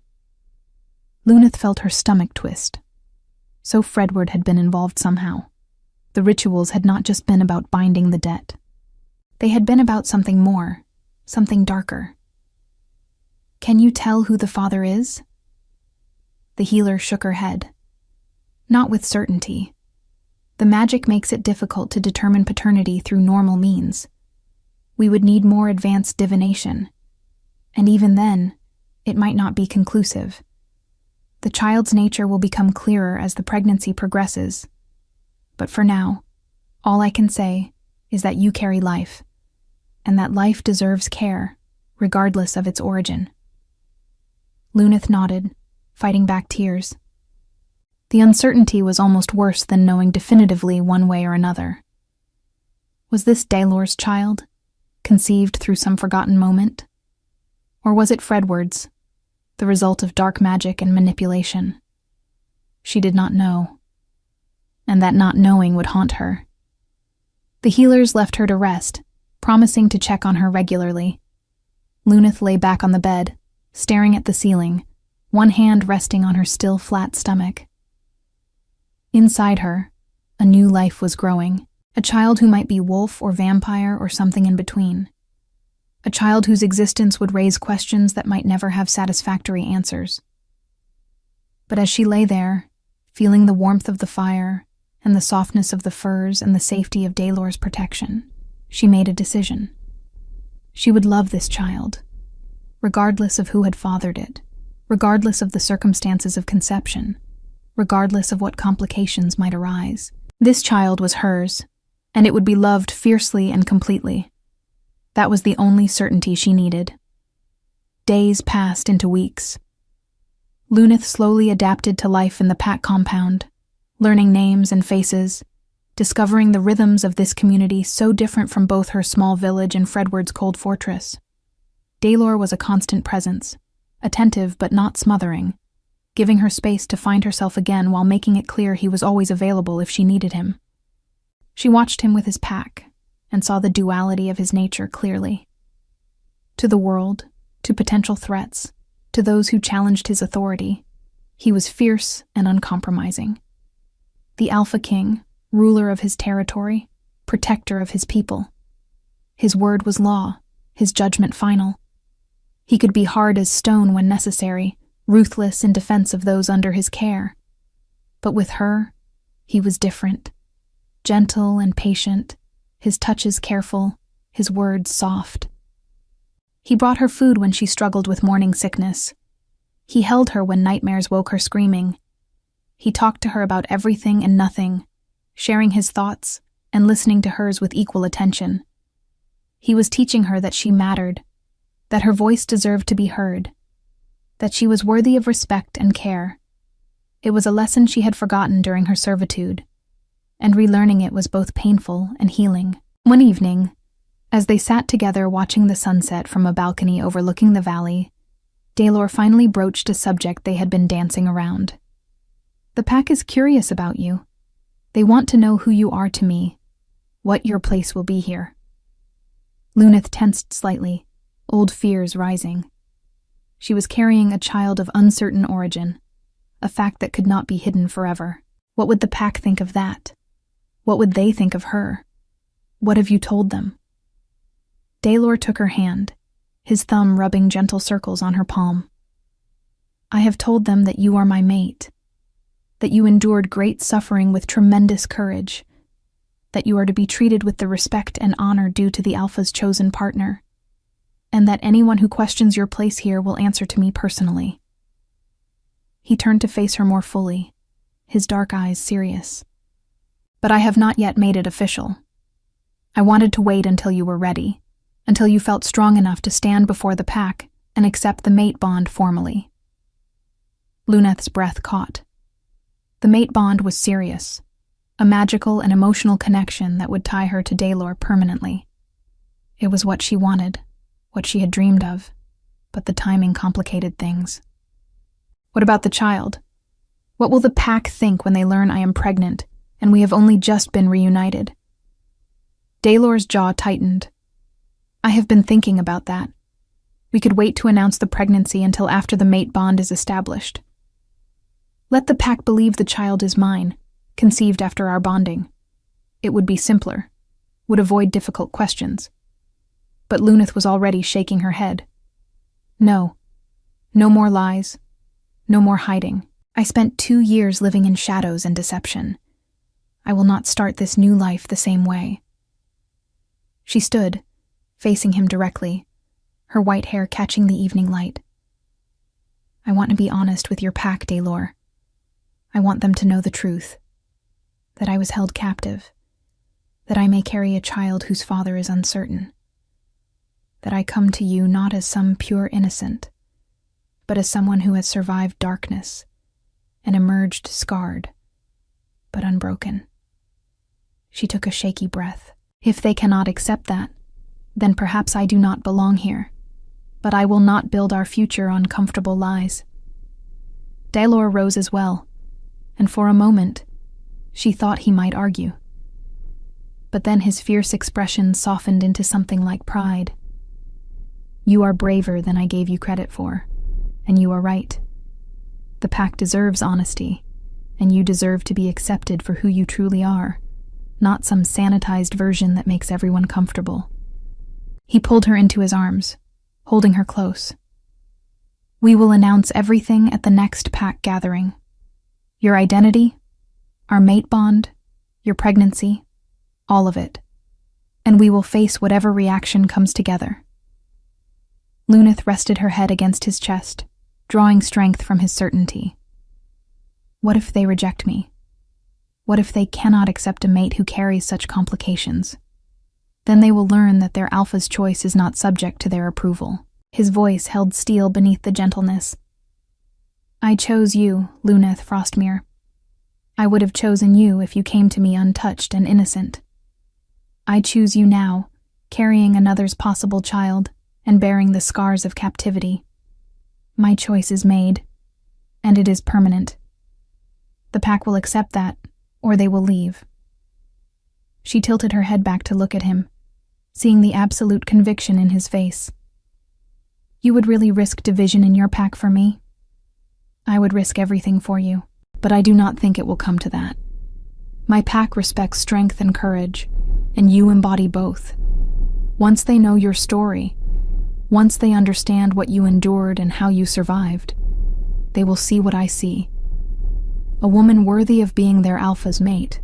Luneth felt her stomach twist. So Fredward had been involved somehow. The rituals had not just been about binding the debt. They had been about something more, something darker. Can you tell who the father is? The healer shook her head. Not with certainty. The magic makes it difficult to determine paternity through normal means. We would need more advanced divination. And even then, it might not be conclusive. The child's nature will become clearer as the pregnancy progresses. But for now, all I can say is that you carry life, and that life deserves care, regardless of its origin. Luneth nodded, fighting back tears. The uncertainty was almost worse than knowing definitively one way or another. Was this Daelor's child, conceived through some forgotten moment? Or was it Fredward's, the result of dark magic and manipulation? She did not know, and that not knowing would haunt her. The healers left her to rest, promising to check on her regularly. Luneth lay back on the bed, staring at the ceiling, one hand resting on her still flat stomach. Inside her, a new life was growing, a child who might be wolf or vampire or something in between. A child whose existence would raise questions that might never have satisfactory answers. But as she lay there, feeling the warmth of the fire and the softness of the furs and the safety of Daelor's protection, she made a decision. She would love this child, regardless of who had fathered it, regardless of the circumstances of conception, regardless of what complications might arise. This child was hers, and it would be loved fiercely and completely. That was the only certainty she needed. Days passed into weeks. Luneth slowly adapted to life in the Pack compound, learning names and faces, discovering the rhythms of this community so different from both her small village and Fredward's cold fortress. Daelor was a constant presence, attentive but not smothering, giving her space to find herself again while making it clear he was always available if she needed him. She watched him with his pack and saw the duality of his nature clearly. To the world, to potential threats, to those who challenged his authority, he was fierce and uncompromising. The Alpha King, ruler of his territory, protector of his people. His word was law, his judgment final. He could be hard as stone when necessary, ruthless in defense of those under his care. But with her, he was different. Gentle and patient, his touches careful, his words soft. He brought her food when she struggled with morning sickness. He held her when nightmares woke her screaming. He talked to her about everything and nothing, sharing his thoughts and listening to hers with equal attention. He was teaching her that she mattered, that her voice deserved to be heard, that she was worthy of respect and care. It was a lesson she had forgotten during her servitude, and relearning it was both painful and healing. One evening, as they sat together watching the sunset from a balcony overlooking the valley, Daelor finally broached a subject they had been dancing around. The Pack is curious about you. They want to know who you are to me, what your place will be here. Luneth tensed slightly, old fears rising. She was carrying a child of uncertain origin, a fact that could not be hidden forever. What would the Pack think of that? What would they think of her? What have you told them? Daelor took her hand, his thumb rubbing gentle circles on her palm. I have told them that you are my mate, that you endured great suffering with tremendous courage, that you are to be treated with the respect and honor due to the Alpha's chosen partner, and that anyone who questions your place here will answer to me personally. He turned to face her more fully, his dark eyes serious. But I have not yet made it official. I wanted to wait until you were ready, until you felt strong enough to stand before the Pack and accept the mate bond formally. Luneth's breath caught. The mate bond was serious, a magical and emotional connection that would tie her to Daelor permanently. It was what she wanted, what she had dreamed of. but the timing complicated things. What about the child? What will the pack think when they learn I am pregnant and we have only just been reunited? Daylor's jaw tightened. I have been thinking about that. We could wait to announce the pregnancy until after the mate bond is established. Let the pack believe the child is mine, conceived after our bonding. It would be simpler, would avoid difficult questions. But Luneth was already shaking her head. No. No more lies. No more hiding. I spent 2 years living in shadows and deception. I will not start this new life the same way. She stood, facing him directly, her white hair catching the evening light. I want to be honest with your pack, Daylor. I want them to know the truth. That I was held captive. That I may carry a child whose father is uncertain. That I come to you not as some pure innocent, but as someone who has survived darkness and emerged scarred, but unbroken. She took a shaky breath. If they cannot accept that, then perhaps I do not belong here, but I will not build our future on comfortable lies. Daylor rose as well, and for a moment, she thought he might argue. But then his fierce expression softened into something like pride. You are braver than I gave you credit for, and you are right. The pack deserves honesty, and you deserve to be accepted for who you truly are, not some sanitized version that makes everyone comfortable. He pulled her into his arms, holding her close. We will announce everything at the next pack gathering. Your identity, our mate bond, your pregnancy, all of it. And we will face whatever reaction comes together. Luneth rested her head against his chest, drawing strength from his certainty. What if they reject me? What if they cannot accept a mate who carries such complications? Then they will learn that their alpha's choice is not subject to their approval. His voice held steel beneath the gentleness. I chose you, Luneth Frostmere. I would have chosen you if you came to me untouched and innocent. I choose you now, carrying another's possible child and bearing the scars of captivity. My choice is made, and it is permanent. The pack will accept that, or they will leave. She tilted her head back to look at him, seeing the absolute conviction in his face. You would really risk division in your pack for me? I would risk everything for you, but I do not think it will come to that. My pack respects strength and courage, and you embody both. Once they know your story, once they understand what you endured and how you survived, they will see what I see. A woman worthy of being their alpha's mate.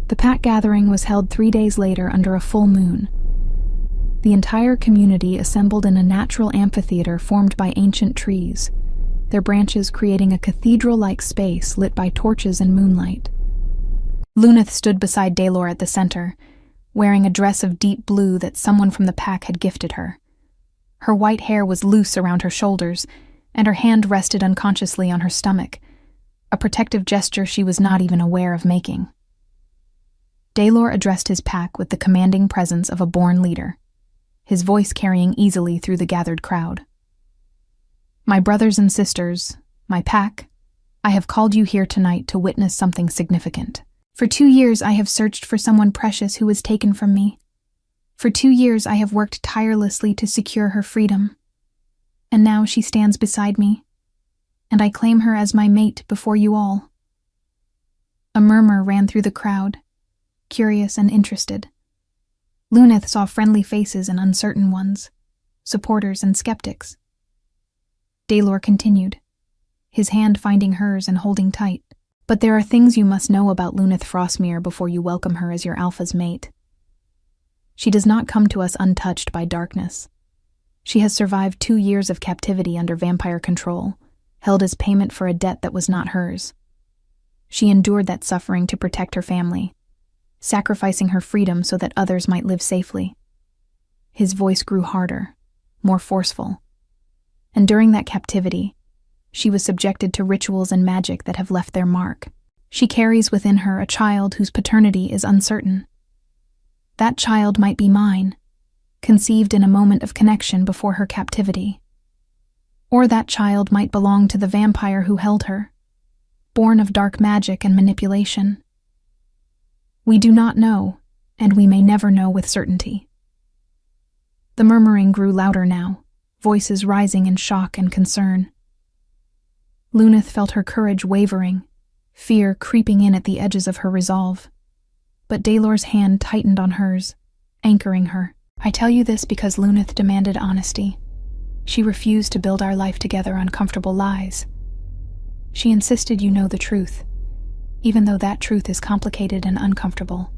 The pack gathering was held 3 days later under a full moon. The entire community assembled in a natural amphitheater formed by ancient trees, their branches creating a cathedral-like space lit by torches and moonlight. Luneth stood beside Daylor at the center, wearing a dress of deep blue that someone from the pack had gifted her. Her white hair was loose around her shoulders, and her hand rested unconsciously on her stomach, a protective gesture she was not even aware of making. Daylor addressed his pack with the commanding presence of a born leader, his voice carrying easily through the gathered crowd. My brothers and sisters, my pack, I have called you here tonight to witness something significant. For 2 years I have searched for someone precious who was taken from me. For 2 years I have worked tirelessly to secure her freedom. And now she stands beside me, and I claim her as my mate before you all. A murmur ran through the crowd, curious and interested. Luneth saw friendly faces and uncertain ones, supporters and skeptics. Daylor continued, his hand finding hers and holding tight. But there are things you must know about Luneth Frostmere before you welcome her as your alpha's mate. She does not come to us untouched by darkness. She has survived 2 years of captivity under vampire control, held as payment for a debt that was not hers. She endured that suffering to protect her family, sacrificing her freedom so that others might live safely. His voice grew harder, more forceful. And during that captivity, she was subjected to rituals and magic that have left their mark. She carries within her a child whose paternity is uncertain. That child might be mine, conceived in a moment of connection before her captivity. Or that child might belong to the vampire who held her, born of dark magic and manipulation. We do not know, and we may never know with certainty. The murmuring grew louder now, voices rising in shock and concern. Luneth felt her courage wavering, fear creeping in at the edges of her resolve. But Daylor's hand tightened on hers, anchoring her. I tell you this because Luneth demanded honesty. She refused to build our life together on comfortable lies. She insisted you know the truth, even though that truth is complicated and uncomfortable.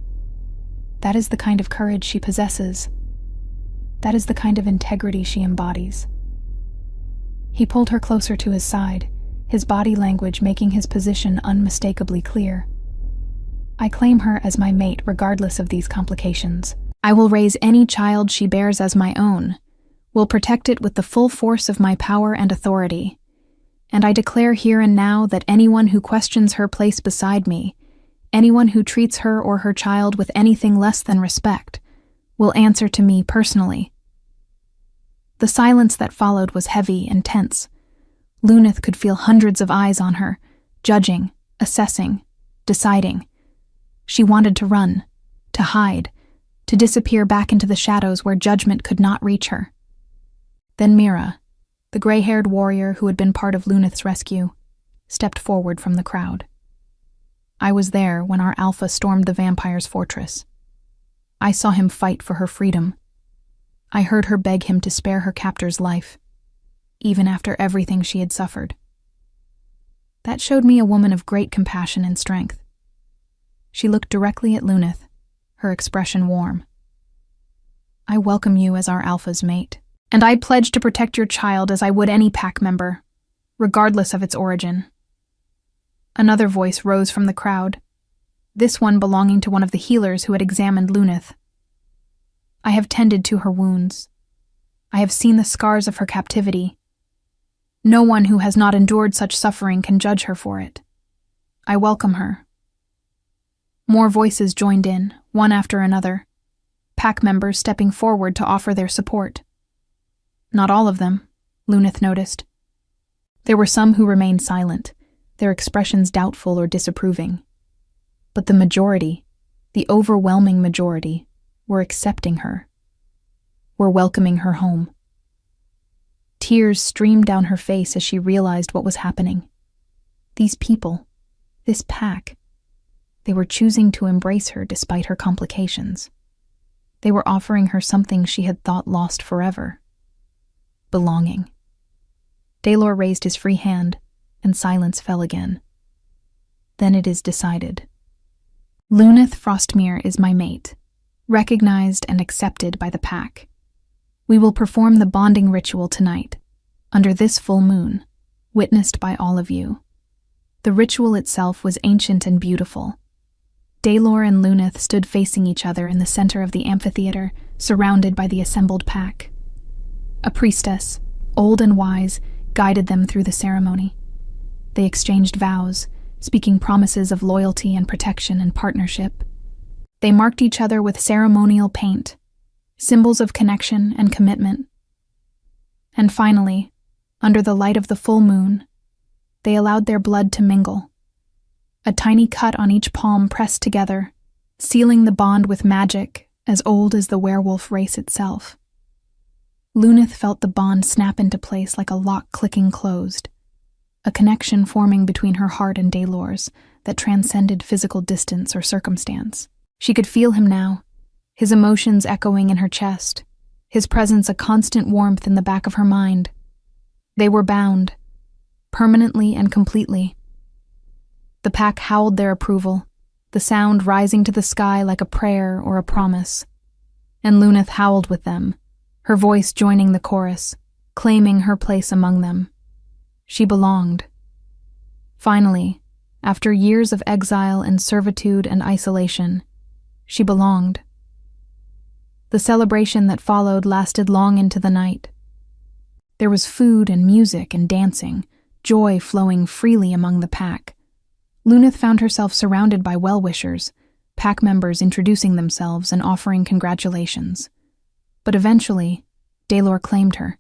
That is the kind of courage she possesses. That is the kind of integrity she embodies. He pulled her closer to his side, his body language making his position unmistakably clear. I claim her as my mate regardless of these complications. I will raise any child she bears as my own, will protect it with the full force of my power and authority. And I declare here and now that anyone who questions her place beside me, anyone who treats her or her child with anything less than respect, will answer to me personally. The silence that followed was heavy and tense. Luneth could feel hundreds of eyes on her, judging, assessing, deciding. She wanted to run, to hide, to disappear back into the shadows where judgment could not reach her. Then Mira, the gray-haired warrior who had been part of Luneth's rescue, stepped forward from the crowd. I was there when our alpha stormed the vampire's fortress. I saw him fight for her freedom. I heard her beg him to spare her captor's life, even after everything she had suffered. That showed me a woman of great compassion and strength. She looked directly at Luneth, her expression warm. I welcome you as our alpha's mate, and I pledge to protect your child as I would any pack member, regardless of its origin. Another voice rose from the crowd, this one belonging to one of the healers who had examined Luneth. I have tended to her wounds. I have seen the scars of her captivity. No one who has not endured such suffering can judge her for it. I welcome her. More voices joined in, one after another, pack members stepping forward to offer their support. Not all of them, Luneth noticed. There were some who remained silent, their expressions doubtful or disapproving. But the majority, the overwhelming majority, were accepting her, were welcoming her home. Tears streamed down her face as she realized what was happening. These people, this pack, they were choosing to embrace her despite her complications. They were offering her something she had thought lost forever. Belonging. Daylor raised his free hand, and silence fell again. Then it is decided. Luneth Frostmere is my mate, recognized and accepted by the pack. We will perform the bonding ritual tonight, under this full moon, witnessed by all of you. The ritual itself was ancient and beautiful. Daylor and Luneth stood facing each other in the center of the amphitheater, surrounded by the assembled pack. A priestess, old and wise, guided them through the ceremony. They exchanged vows, speaking promises of loyalty and protection and partnership. They marked each other with ceremonial paint, symbols of connection and commitment. And finally, under the light of the full moon, they allowed their blood to mingle. A tiny cut on each palm pressed together, sealing the bond with magic as old as the werewolf race itself. Luneth felt the bond snap into place like a lock clicking closed, a connection forming between her heart and Daylor's that transcended physical distance or circumstance. She could feel him now, his emotions echoing in her chest, his presence a constant warmth in the back of her mind. They were bound, permanently and completely. The pack howled their approval, the sound rising to the sky like a prayer or a promise. And Luneth howled with them, her voice joining the chorus, claiming her place among them. She belonged. Finally, after years of exile and servitude and isolation, she belonged. The celebration that followed lasted long into the night. There was food and music and dancing, joy flowing freely among the pack. Luneth found herself surrounded by well-wishers, pack members introducing themselves and offering congratulations. But eventually, Daylor claimed her,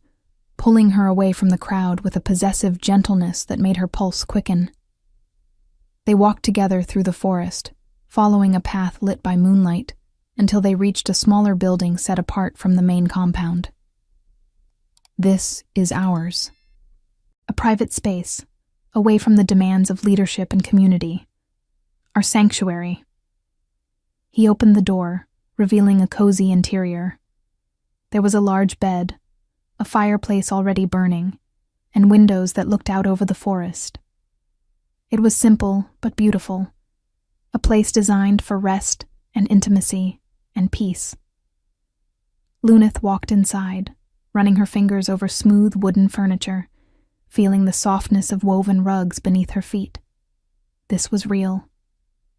pulling her away from the crowd with a possessive gentleness that made her pulse quicken. They walked together through the forest, following a path lit by moonlight, until they reached a smaller building set apart from the main compound. This is ours. A private space, away from the demands of leadership and community. Our sanctuary. He opened the door, revealing a cozy interior. There was a large bed, a fireplace already burning, and windows that looked out over the forest. It was simple but beautiful, a place designed for rest and intimacy and peace. Luneth walked inside, running her fingers over smooth wooden furniture, feeling the softness of woven rugs beneath her feet. This was real.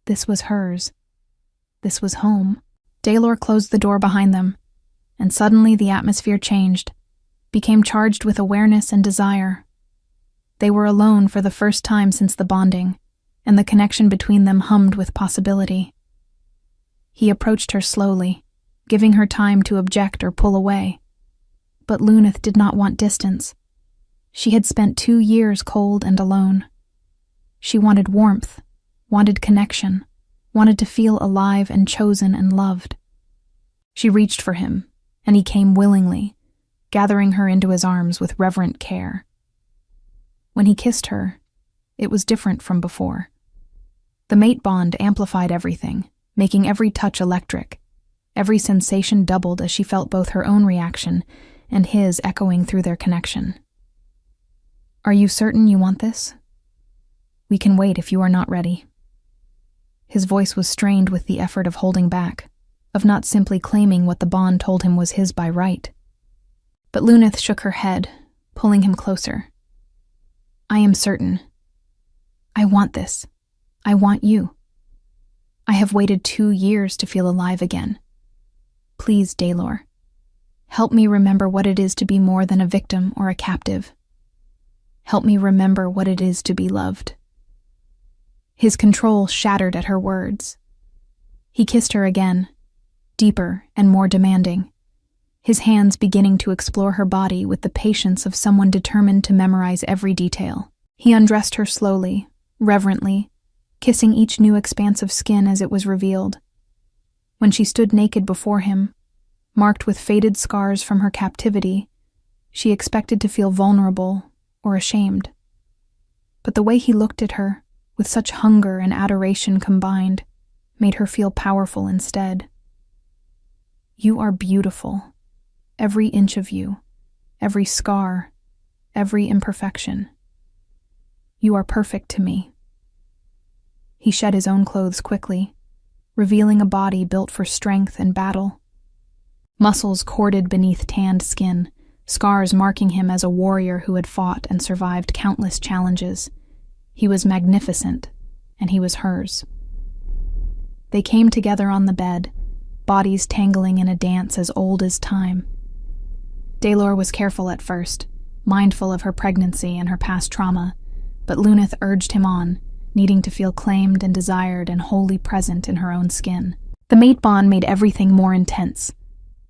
This was hers. This was home. Daylor closed the door behind them, and suddenly the atmosphere changed, became charged with awareness and desire. They were alone for the first time since the bonding, and the connection between them hummed with possibility. He approached her slowly, giving her time to object or pull away. But Luneth did not want distance. She had spent 2 years cold and alone. She wanted warmth, wanted connection, wanted to feel alive and chosen and loved. She reached for him, and he came willingly, gathering her into his arms with reverent care. When he kissed her, it was different from before. The mate bond amplified everything, making every touch electric. Every sensation doubled as she felt both her own reaction and his echoing through their connection. "Are you certain you want this? We can wait if you are not ready." His voice was strained with the effort of holding back, of not simply claiming what the bond told him was his by right. But Luneth shook her head, pulling him closer. "I am certain. I want this. I want you. I have waited 2 years to feel alive again. Please, Daylor, help me remember what it is to be more than a victim or a captive. Help me remember what it is to be loved." His control shattered at her words. He kissed her again, deeper and more demanding, his hands beginning to explore her body with the patience of someone determined to memorize every detail. He undressed her slowly, reverently, kissing each new expanse of skin as it was revealed. When she stood naked before him, marked with faded scars from her captivity, she expected to feel vulnerable or ashamed. But the way he looked at her, with such hunger and adoration combined, made her feel powerful instead. "You are beautiful, every inch of you, every scar, every imperfection. You are perfect to me." He shed his own clothes quickly, revealing a body built for strength and battle. Muscles corded beneath tanned skin, scars marking him as a warrior who had fought and survived countless challenges. He was magnificent, and he was hers. They came together on the bed, bodies tangling in a dance as old as time. Daylor was careful at first, mindful of her pregnancy and her past trauma, but Luneth urged him on, needing to feel claimed and desired and wholly present in her own skin. The mate bond made everything more intense,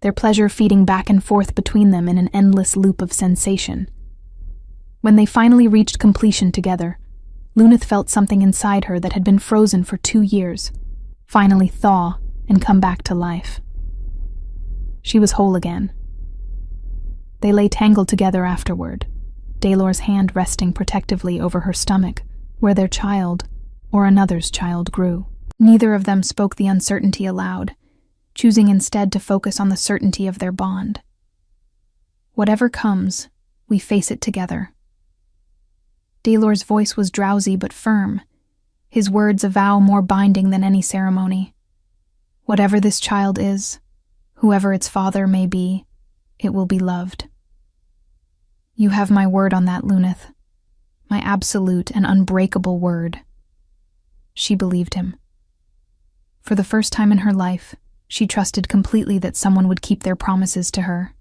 their pleasure feeding back and forth between them in an endless loop of sensation. When they finally reached completion together, Luneth felt something inside her that had been frozen for 2 years, finally thaw and come back to life. She was whole again. They lay tangled together afterward, Daylor's hand resting protectively over her stomach, where their child, or another's child, grew. Neither of them spoke the uncertainty aloud, choosing instead to focus on the certainty of their bond. "Whatever comes, we face it together." Daylor's voice was drowsy but firm, his words a vow more binding than any ceremony. "Whatever this child is, whoever its father may be, it will be loved. You have my word on that, Luneth. My absolute and unbreakable word." She believed him. For the first time in her life, she trusted completely that someone would keep their promises to her.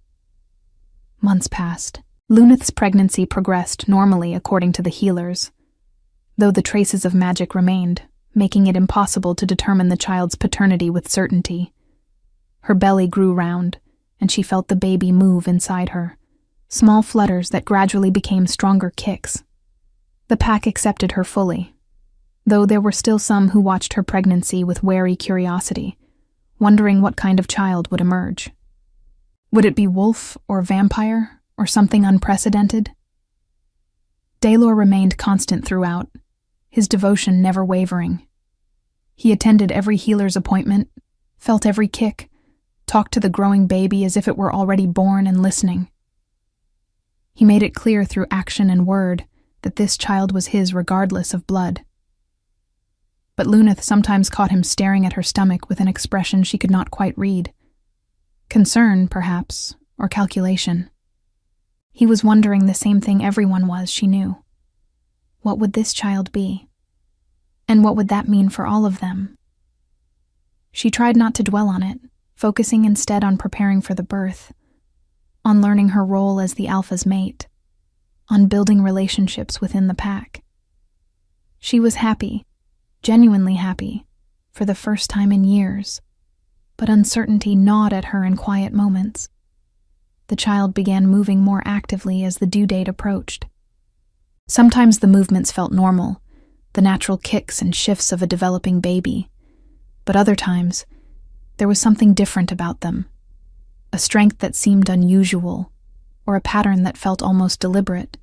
Months passed. Luneth's pregnancy progressed normally according to the healers, though the traces of magic remained, making it impossible to determine the child's paternity with certainty. Her belly grew round, and she felt the baby move inside her, small flutters that gradually became stronger kicks. The pack accepted her fully, though there were still some who watched her pregnancy with wary curiosity, wondering what kind of child would emerge. Would it be wolf or vampire or something unprecedented? Daylor remained constant throughout, his devotion never wavering. He attended every healer's appointment, felt every kick, talked to the growing baby as if it were already born and listening. He made it clear through action and word that this child was his regardless of blood. But Luneth sometimes caught him staring at her stomach with an expression she could not quite read. Concern, perhaps, or calculation. He was wondering the same thing everyone was, she knew. What would this child be? And what would that mean for all of them? She tried not to dwell on it, focusing instead on preparing for the birth, on learning her role as the alpha's mate, on building relationships within the pack. She was happy, genuinely happy, for the first time in years, but uncertainty gnawed at her in quiet moments. The child began moving more actively as the due date approached. Sometimes the movements felt normal, the natural kicks and shifts of a developing baby, but other times, there was something different about them, a strength that seemed unusual, or a pattern that felt almost deliberate,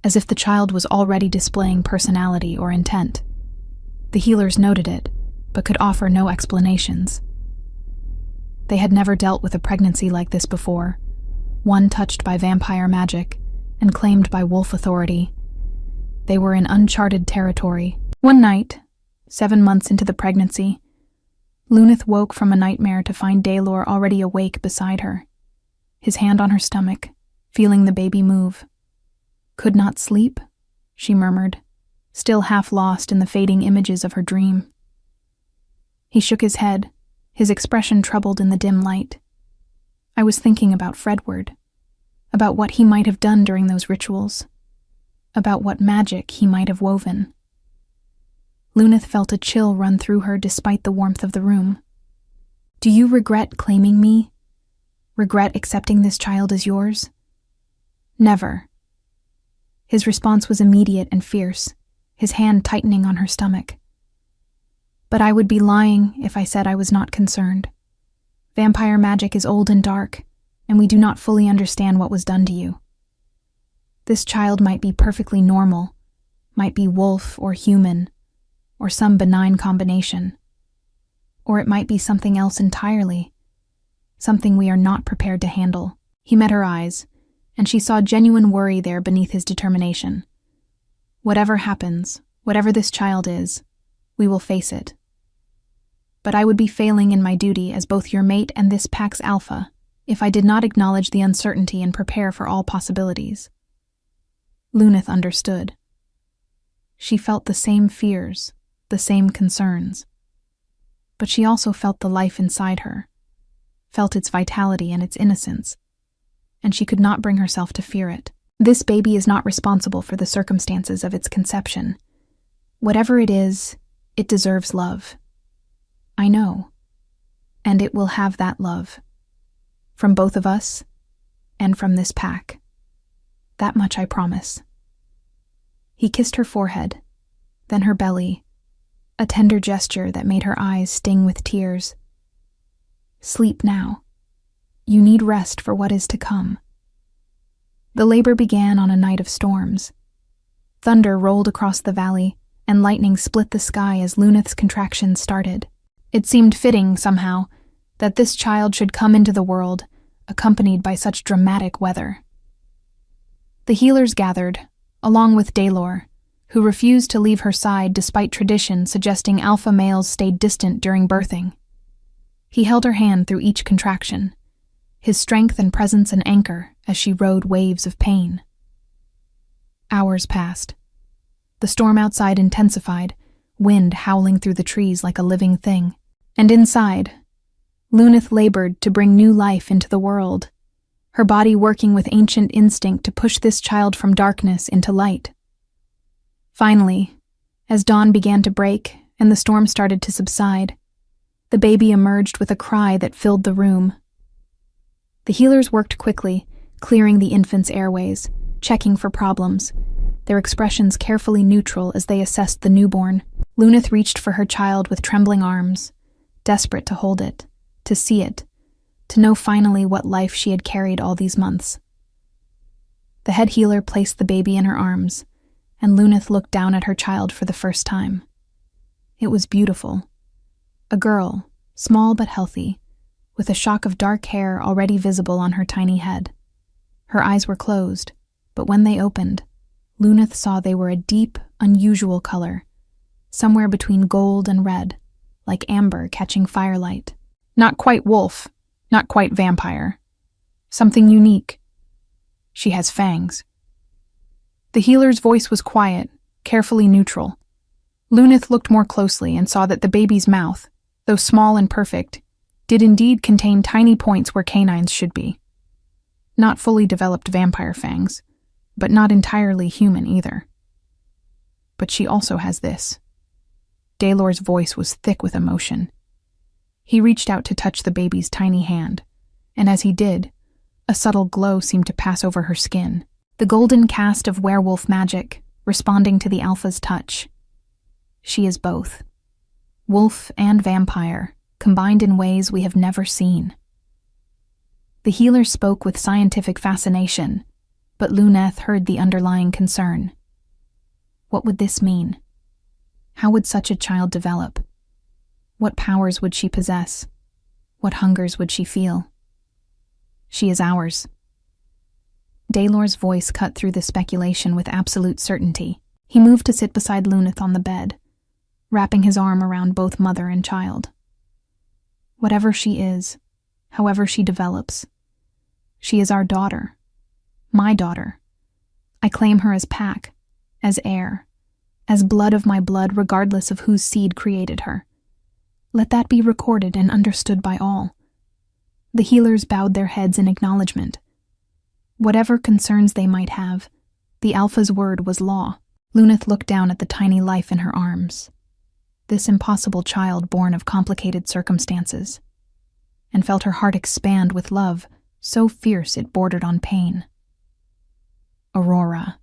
as if the child was already displaying personality or intent. The healers noted it, but could offer no explanations. They had never dealt with a pregnancy like this before, one touched by vampire magic and claimed by wolf authority. They were in uncharted territory. One night, 7 months into the pregnancy, Luneth woke from a nightmare to find Daylor already awake beside her, his hand on her stomach, feeling the baby move. "Could not sleep?" she murmured, still half lost in the fading images of her dream. He shook his head, his expression troubled in the dim light. "I was thinking about Fredward, about what he might have done during those rituals, about what magic he might have woven." Luneth felt a chill run through her despite the warmth of the room. "Do you regret claiming me? Regret accepting this child as yours?" "Never." His response was immediate and fierce, his hand tightening on her stomach. "But I would be lying if I said I was not concerned. Vampire magic is old and dark, and we do not fully understand what was done to you. This child might be perfectly normal, might be wolf or human, or some benign combination. Or it might be something else entirely, something we are not prepared to handle." He met her eyes, and she saw genuine worry there beneath his determination. "Whatever happens, whatever this child is, we will face it. But I would be failing in my duty as both your mate and this pack's alpha if I did not acknowledge the uncertainty and prepare for all possibilities." Luneth understood. She felt the same fears, the same concerns. But she also felt the life inside her, felt its vitality and its innocence, and she could not bring herself to fear it. "This baby is not responsible for the circumstances of its conception. Whatever it is, it deserves love. I know, and it will have that love. From both of us, and from this pack. That much I promise." He kissed her forehead, then her belly, a tender gesture that made her eyes sting with tears. "Sleep now. You need rest for what is to come." The labor began on a night of storms. Thunder rolled across the valley, and lightning split the sky as Luneth's contractions started. It seemed fitting, somehow, that this child should come into the world, accompanied by such dramatic weather. The healers gathered, along with Daylor, who refused to leave her side despite tradition suggesting alpha males stayed distant during birthing. He held her hand through each contraction, his strength and presence an anchor as she rode waves of pain. Hours passed. The storm outside intensified, wind howling through the trees like a living thing. And inside, Luneth labored to bring new life into the world, her body working with ancient instinct to push this child from darkness into light. Finally, as dawn began to break and the storm started to subside, the baby emerged with a cry that filled the room. The healers worked quickly, clearing the infant's airways, checking for problems, their expressions carefully neutral as they assessed the newborn. Luneth reached for her child with trembling arms, desperate to hold it, to see it, to know finally what life she had carried all these months. The head healer placed the baby in her arms, and Luneth looked down at her child for the first time. It was beautiful. A girl, small but healthy, with a shock of dark hair already visible on her tiny head. Her eyes were closed, but when they opened, Luneth saw they were a deep, unusual color, somewhere between gold and red, like amber catching firelight. Not quite wolf, not quite vampire. Something unique. She has fangs. The healer's voice was quiet, carefully neutral. Luneth looked more closely and saw that the baby's mouth, though small and perfect, did indeed contain tiny points where canines should be. Not fully developed vampire fangs, but not entirely human either. But she also has this. Daylor's voice was thick with emotion. He reached out to touch the baby's tiny hand, and as he did, a subtle glow seemed to pass over her skin, the golden cast of werewolf magic, responding to the alpha's touch. She is both. Wolf and vampire, combined in ways we have never seen. The healer spoke with scientific fascination, but Luneth heard the underlying concern. What would this mean? How would such a child develop? What powers would she possess? What hungers would she feel? She is ours. Daylor's voice cut through the speculation with absolute certainty. He moved to sit beside Luneth on the bed, wrapping his arm around both mother and child. Whatever she is, however she develops, she is our daughter. My daughter. I claim her as pack, as heir, as blood of my blood regardless of whose seed created her. Let that be recorded and understood by all. The healers bowed their heads in acknowledgement. Whatever concerns they might have, the Alpha's word was law. Luneth looked down at the tiny life in her arms, this impossible child born of complicated circumstances, and felt her heart expand with love so fierce it bordered on pain. Aurora.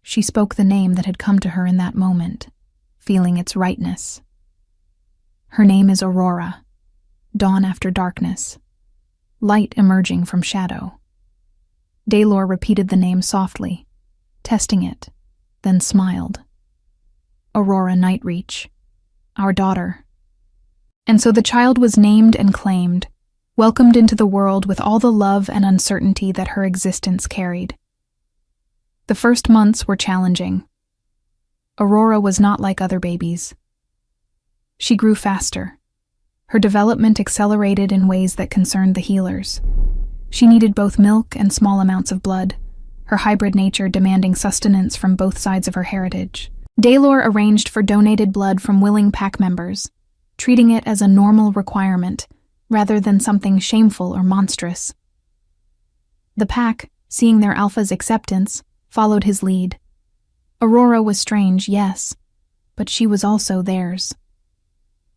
She spoke the name that had come to her in that moment, feeling its rightness. Her name is Aurora, dawn after darkness, light emerging from shadow. Daylor repeated the name softly, testing it, then smiled. Aurora Nightreach, our daughter. And so the child was named and claimed, welcomed into the world with all the love and uncertainty that her existence carried. The first months were challenging. Aurora was not like other babies. She grew faster. Her development accelerated in ways that concerned the healers. She needed both milk and small amounts of blood, her hybrid nature demanding sustenance from both sides of her heritage. Daylor arranged for donated blood from willing pack members, treating it as a normal requirement rather than something shameful or monstrous. The pack, seeing their alpha's acceptance, followed his lead. Aurora was strange, yes, but she was also theirs.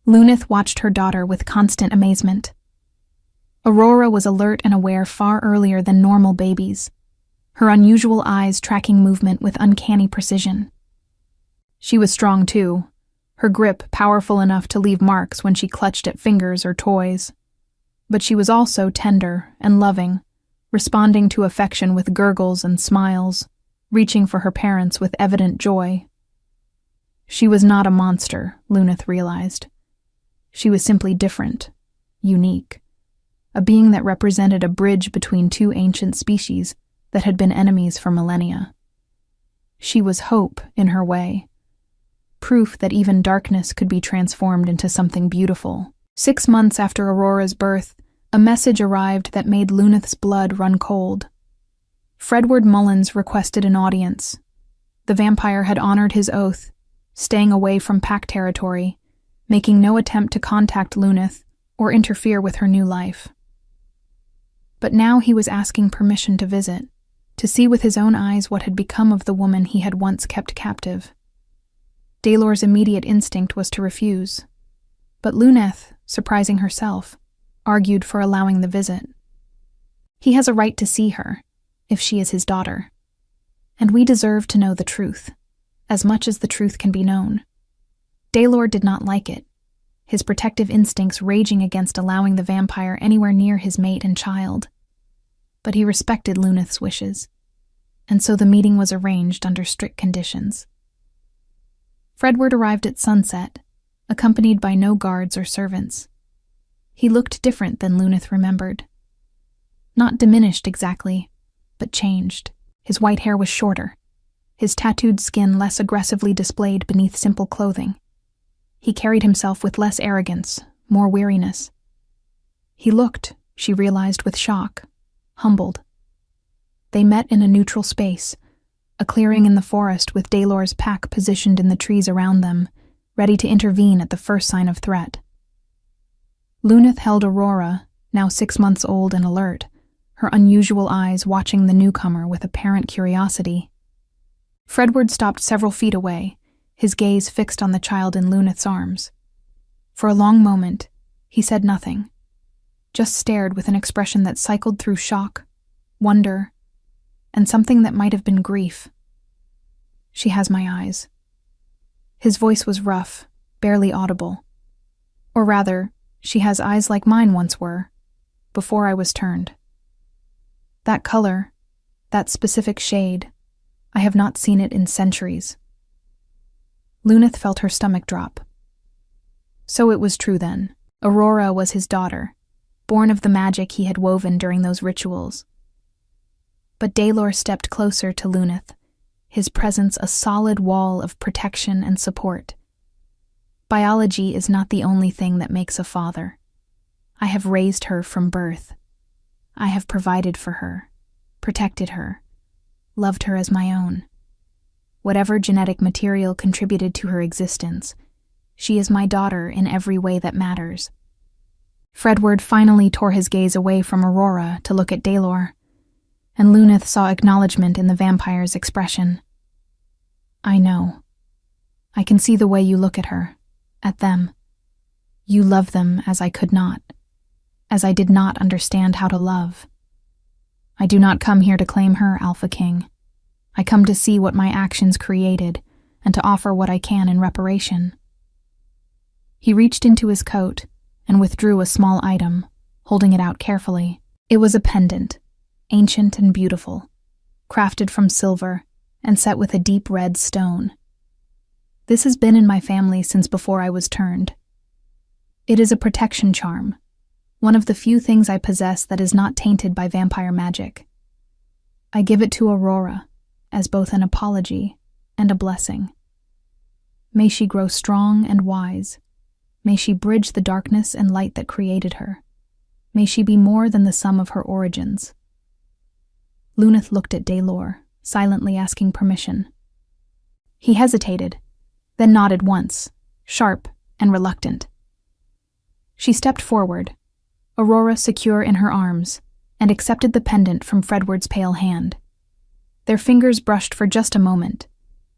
Luneth watched her daughter with constant amazement. Aurora was alert and aware far earlier than normal babies, her unusual eyes tracking movement with uncanny precision. She was strong too, her grip powerful enough to leave marks when she clutched at fingers or toys. But she was also tender and loving, responding to affection with gurgles and smiles, reaching for her parents with evident joy. She was not a monster, Luneth realized. She was simply different, unique, a being that represented a bridge between two ancient species that had been enemies for millennia. She was hope in her way, proof that even darkness could be transformed into something beautiful. 6 months after Aurora's birth, a message arrived that made Luneth's blood run cold. Fredward Mullins requested an audience. The vampire had honored his oath, staying away from pack territory, making no attempt to contact Luneth or interfere with her new life. But now he was asking permission to visit, to see with his own eyes what had become of the woman he had once kept captive. Daylor's immediate instinct was to refuse, but Luneth, surprising herself, argued for allowing the visit. He has a right to see her, if she is his daughter. And we deserve to know the truth, as much as the truth can be known. Daelor did not like it, his protective instincts raging against allowing the vampire anywhere near his mate and child. But he respected Luneth's wishes, and so the meeting was arranged under strict conditions. Fredward arrived at sunset, accompanied by no guards or servants. He looked different than Luneth remembered. Not diminished exactly, but changed. His white hair was shorter, his tattooed skin less aggressively displayed beneath simple clothing. He carried himself with less arrogance, more weariness. He looked, she realized with shock, humbled. They met in a neutral space, a clearing in the forest with Daelor's pack positioned in the trees around them, ready to intervene at the first sign of threat. Luneth held Aurora, now 6 months old and alert, her unusual eyes watching the newcomer with apparent curiosity. Fredward stopped several feet away, his gaze fixed on the child in Luneth's arms. For a long moment, he said nothing, just stared with an expression that cycled through shock, wonder, and something that might have been grief. "She has my eyes." His voice was rough, barely audible. Or rather, she has eyes like mine once were, before I was turned. That color, that specific shade, I have not seen it in centuries. Luneth felt her stomach drop. So it was true then. Aurora was his daughter, born of the magic he had woven during those rituals. But Daelor stepped closer to Luneth, his presence a solid wall of protection and support. Biology is not the only thing that makes a father. I have raised her from birth. I have provided for her, protected her, loved her as my own. Whatever genetic material contributed to her existence, she is my daughter in every way that matters. Fredward finally tore his gaze away from Aurora to look at Daelor, and Luneth saw acknowledgement in the vampire's expression. "I know. I can see the way you look at her, at them. You love them as I could not, as I did not understand how to love. I do not come here to claim her, Alpha King. I come to see what my actions created and to offer what I can in reparation." He reached into his coat and withdrew a small item, holding it out carefully. It was a pendant, ancient and beautiful, crafted from silver and set with a deep red stone. This has been in my family since before I was turned. It is a protection charm, one of the few things I possess that is not tainted by vampire magic. I give it to Aurora as both an apology and a blessing. May she grow strong and wise. May she bridge the darkness and light that created her. May she be more than the sum of her origins. Luneth looked at Daelor, silently asking permission. He hesitated, then nodded once, sharp and reluctant. She stepped forward, Aurora secure in her arms, and accepted the pendant from Fredward's pale hand. Their fingers brushed for just a moment,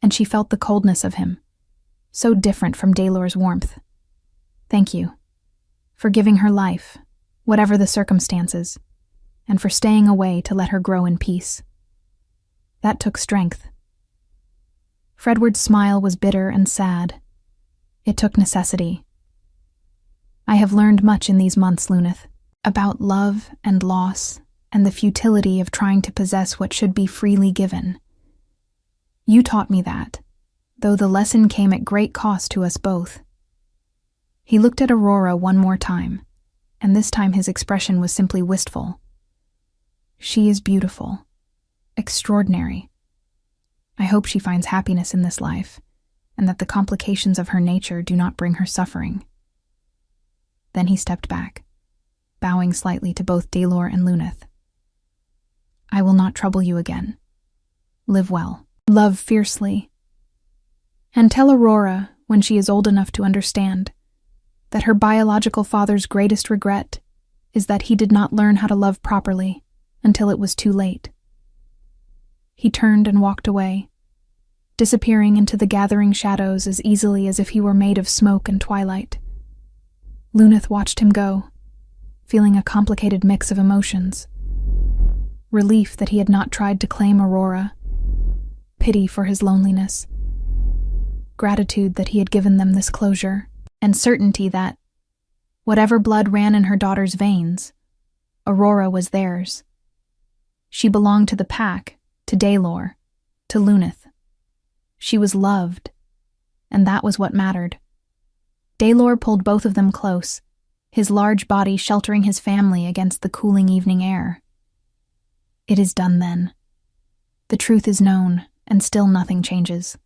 and she felt the coldness of him, so different from Daelor's warmth. "Thank you, for giving her life, whatever the circumstances, and for staying away to let her grow in peace. That took strength." Fredward's smile was bitter and sad. It took necessity. "I have learned much in these months, Luneth, about love and loss and the futility of trying to possess what should be freely given. You taught me that, though the lesson came at great cost to us both." He looked at Aurora one more time, and this time his expression was simply wistful. "She is beautiful, extraordinary. I hope she finds happiness in this life, and that the complications of her nature do not bring her suffering." Then he stepped back, bowing slightly to both Daelor and Luneth. "I will not trouble you again. Live well. Love fiercely. And tell Aurora, when she is old enough to understand, that her biological father's greatest regret is that he did not learn how to love properly until it was too late." He turned and walked away, disappearing into the gathering shadows as easily as if he were made of smoke and twilight. Luneth watched him go, feeling a complicated mix of emotions. relief that he had not tried to claim Aurora, pity for his loneliness, gratitude that he had given them this closure, and certainty that, whatever blood ran in her daughter's veins, Aurora was theirs. She belonged to the pack, to Daylor, to Luneth. She was loved, and that was what mattered. Daylor pulled both of them close, his large body sheltering his family against the cooling evening air. It is done then. The truth is known, and still nothing changes.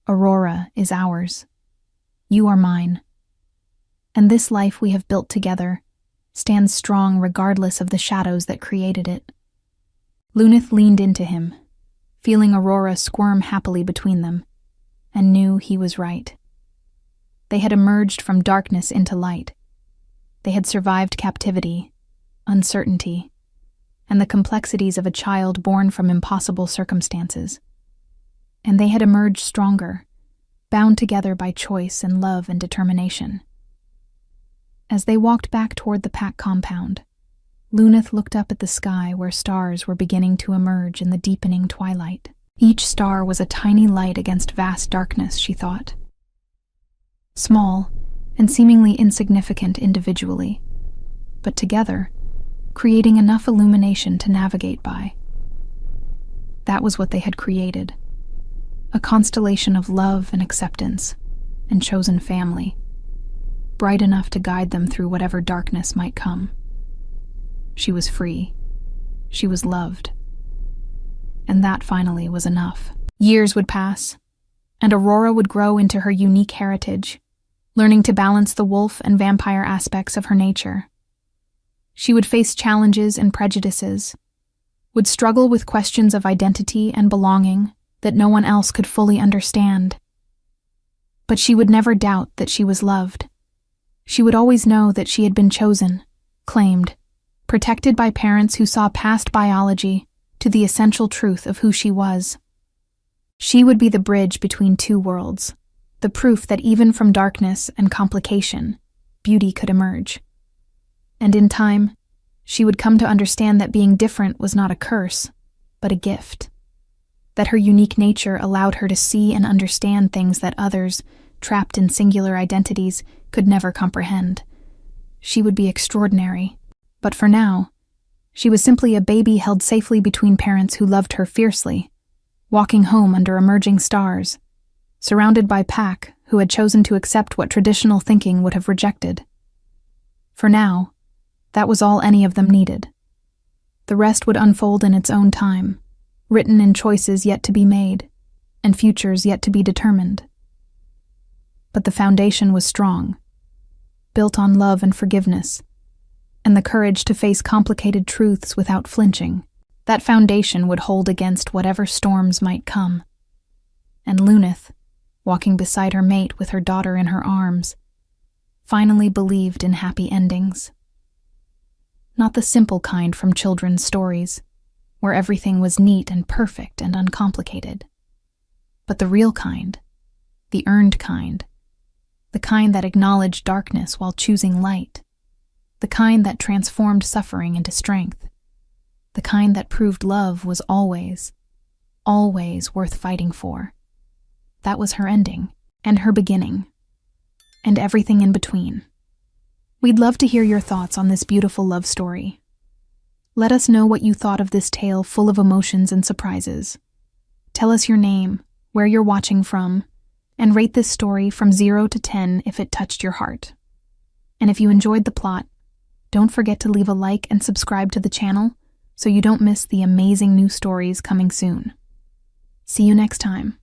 Aurora is ours. You are mine. And this life we have built together stands strong regardless of the shadows that created it. Luneth leaned into him, feeling Aurora squirm happily between them, and knew he was right. They had emerged from darkness into light. They had survived captivity, uncertainty, and the complexities of a child born from impossible circumstances. And they had emerged stronger, bound together by choice and love and determination. As they walked back toward the pack compound, Luneth looked up at the sky where stars were beginning to emerge in the deepening twilight. Each star was a tiny light against vast darkness, she thought. Small and seemingly insignificant individually, but together, creating enough illumination to navigate by. That was what they had created, a constellation of love and acceptance and chosen family, bright enough to guide them through whatever darkness might come. She was free. She was loved. And that finally was enough. Years would pass, and Aurora would grow into her unique heritage, learning to balance the wolf and vampire aspects of her nature. She would face challenges and prejudices, would struggle with questions of identity and belonging that no one else could fully understand. But she would never doubt that she was loved. She would always know that she had been chosen, claimed, protected by parents who saw past biology to the essential truth of who she was. She would be the bridge between two worlds, the proof that even from darkness and complication, beauty could emerge. And in time, she would come to understand that being different was not a curse, but a gift. That her unique nature allowed her to see and understand things that others, trapped in singular identities, could never comprehend. She would be extraordinary, but for now, she was simply a baby held safely between parents who loved her fiercely, walking home under emerging stars, surrounded by pack who had chosen to accept what traditional thinking would have rejected. For now, that was all any of them needed. The rest would unfold in its own time, written in choices yet to be made, and futures yet to be determined. But the foundation was strong, built on love and forgiveness, and the courage to face complicated truths without flinching. That foundation would hold against whatever storms might come. And Luneth, walking beside her mate with her daughter in her arms, finally believed in happy endings. Not the simple kind from children's stories, where everything was neat and perfect and uncomplicated, but the real kind, the earned kind, the kind that acknowledged darkness while choosing light, the kind that transformed suffering into strength, the kind that proved love was always, always worth fighting for. That was her ending, and her beginning, and everything in between. We'd love to hear your thoughts on this beautiful love story. Let us know what you thought of this tale full of emotions and surprises. Tell us your name, where you're watching from, and rate this story from 0 to 10 if it touched your heart. And if you enjoyed the plot, don't forget to leave a like and subscribe to the channel so you don't miss the amazing new stories coming soon. See you next time.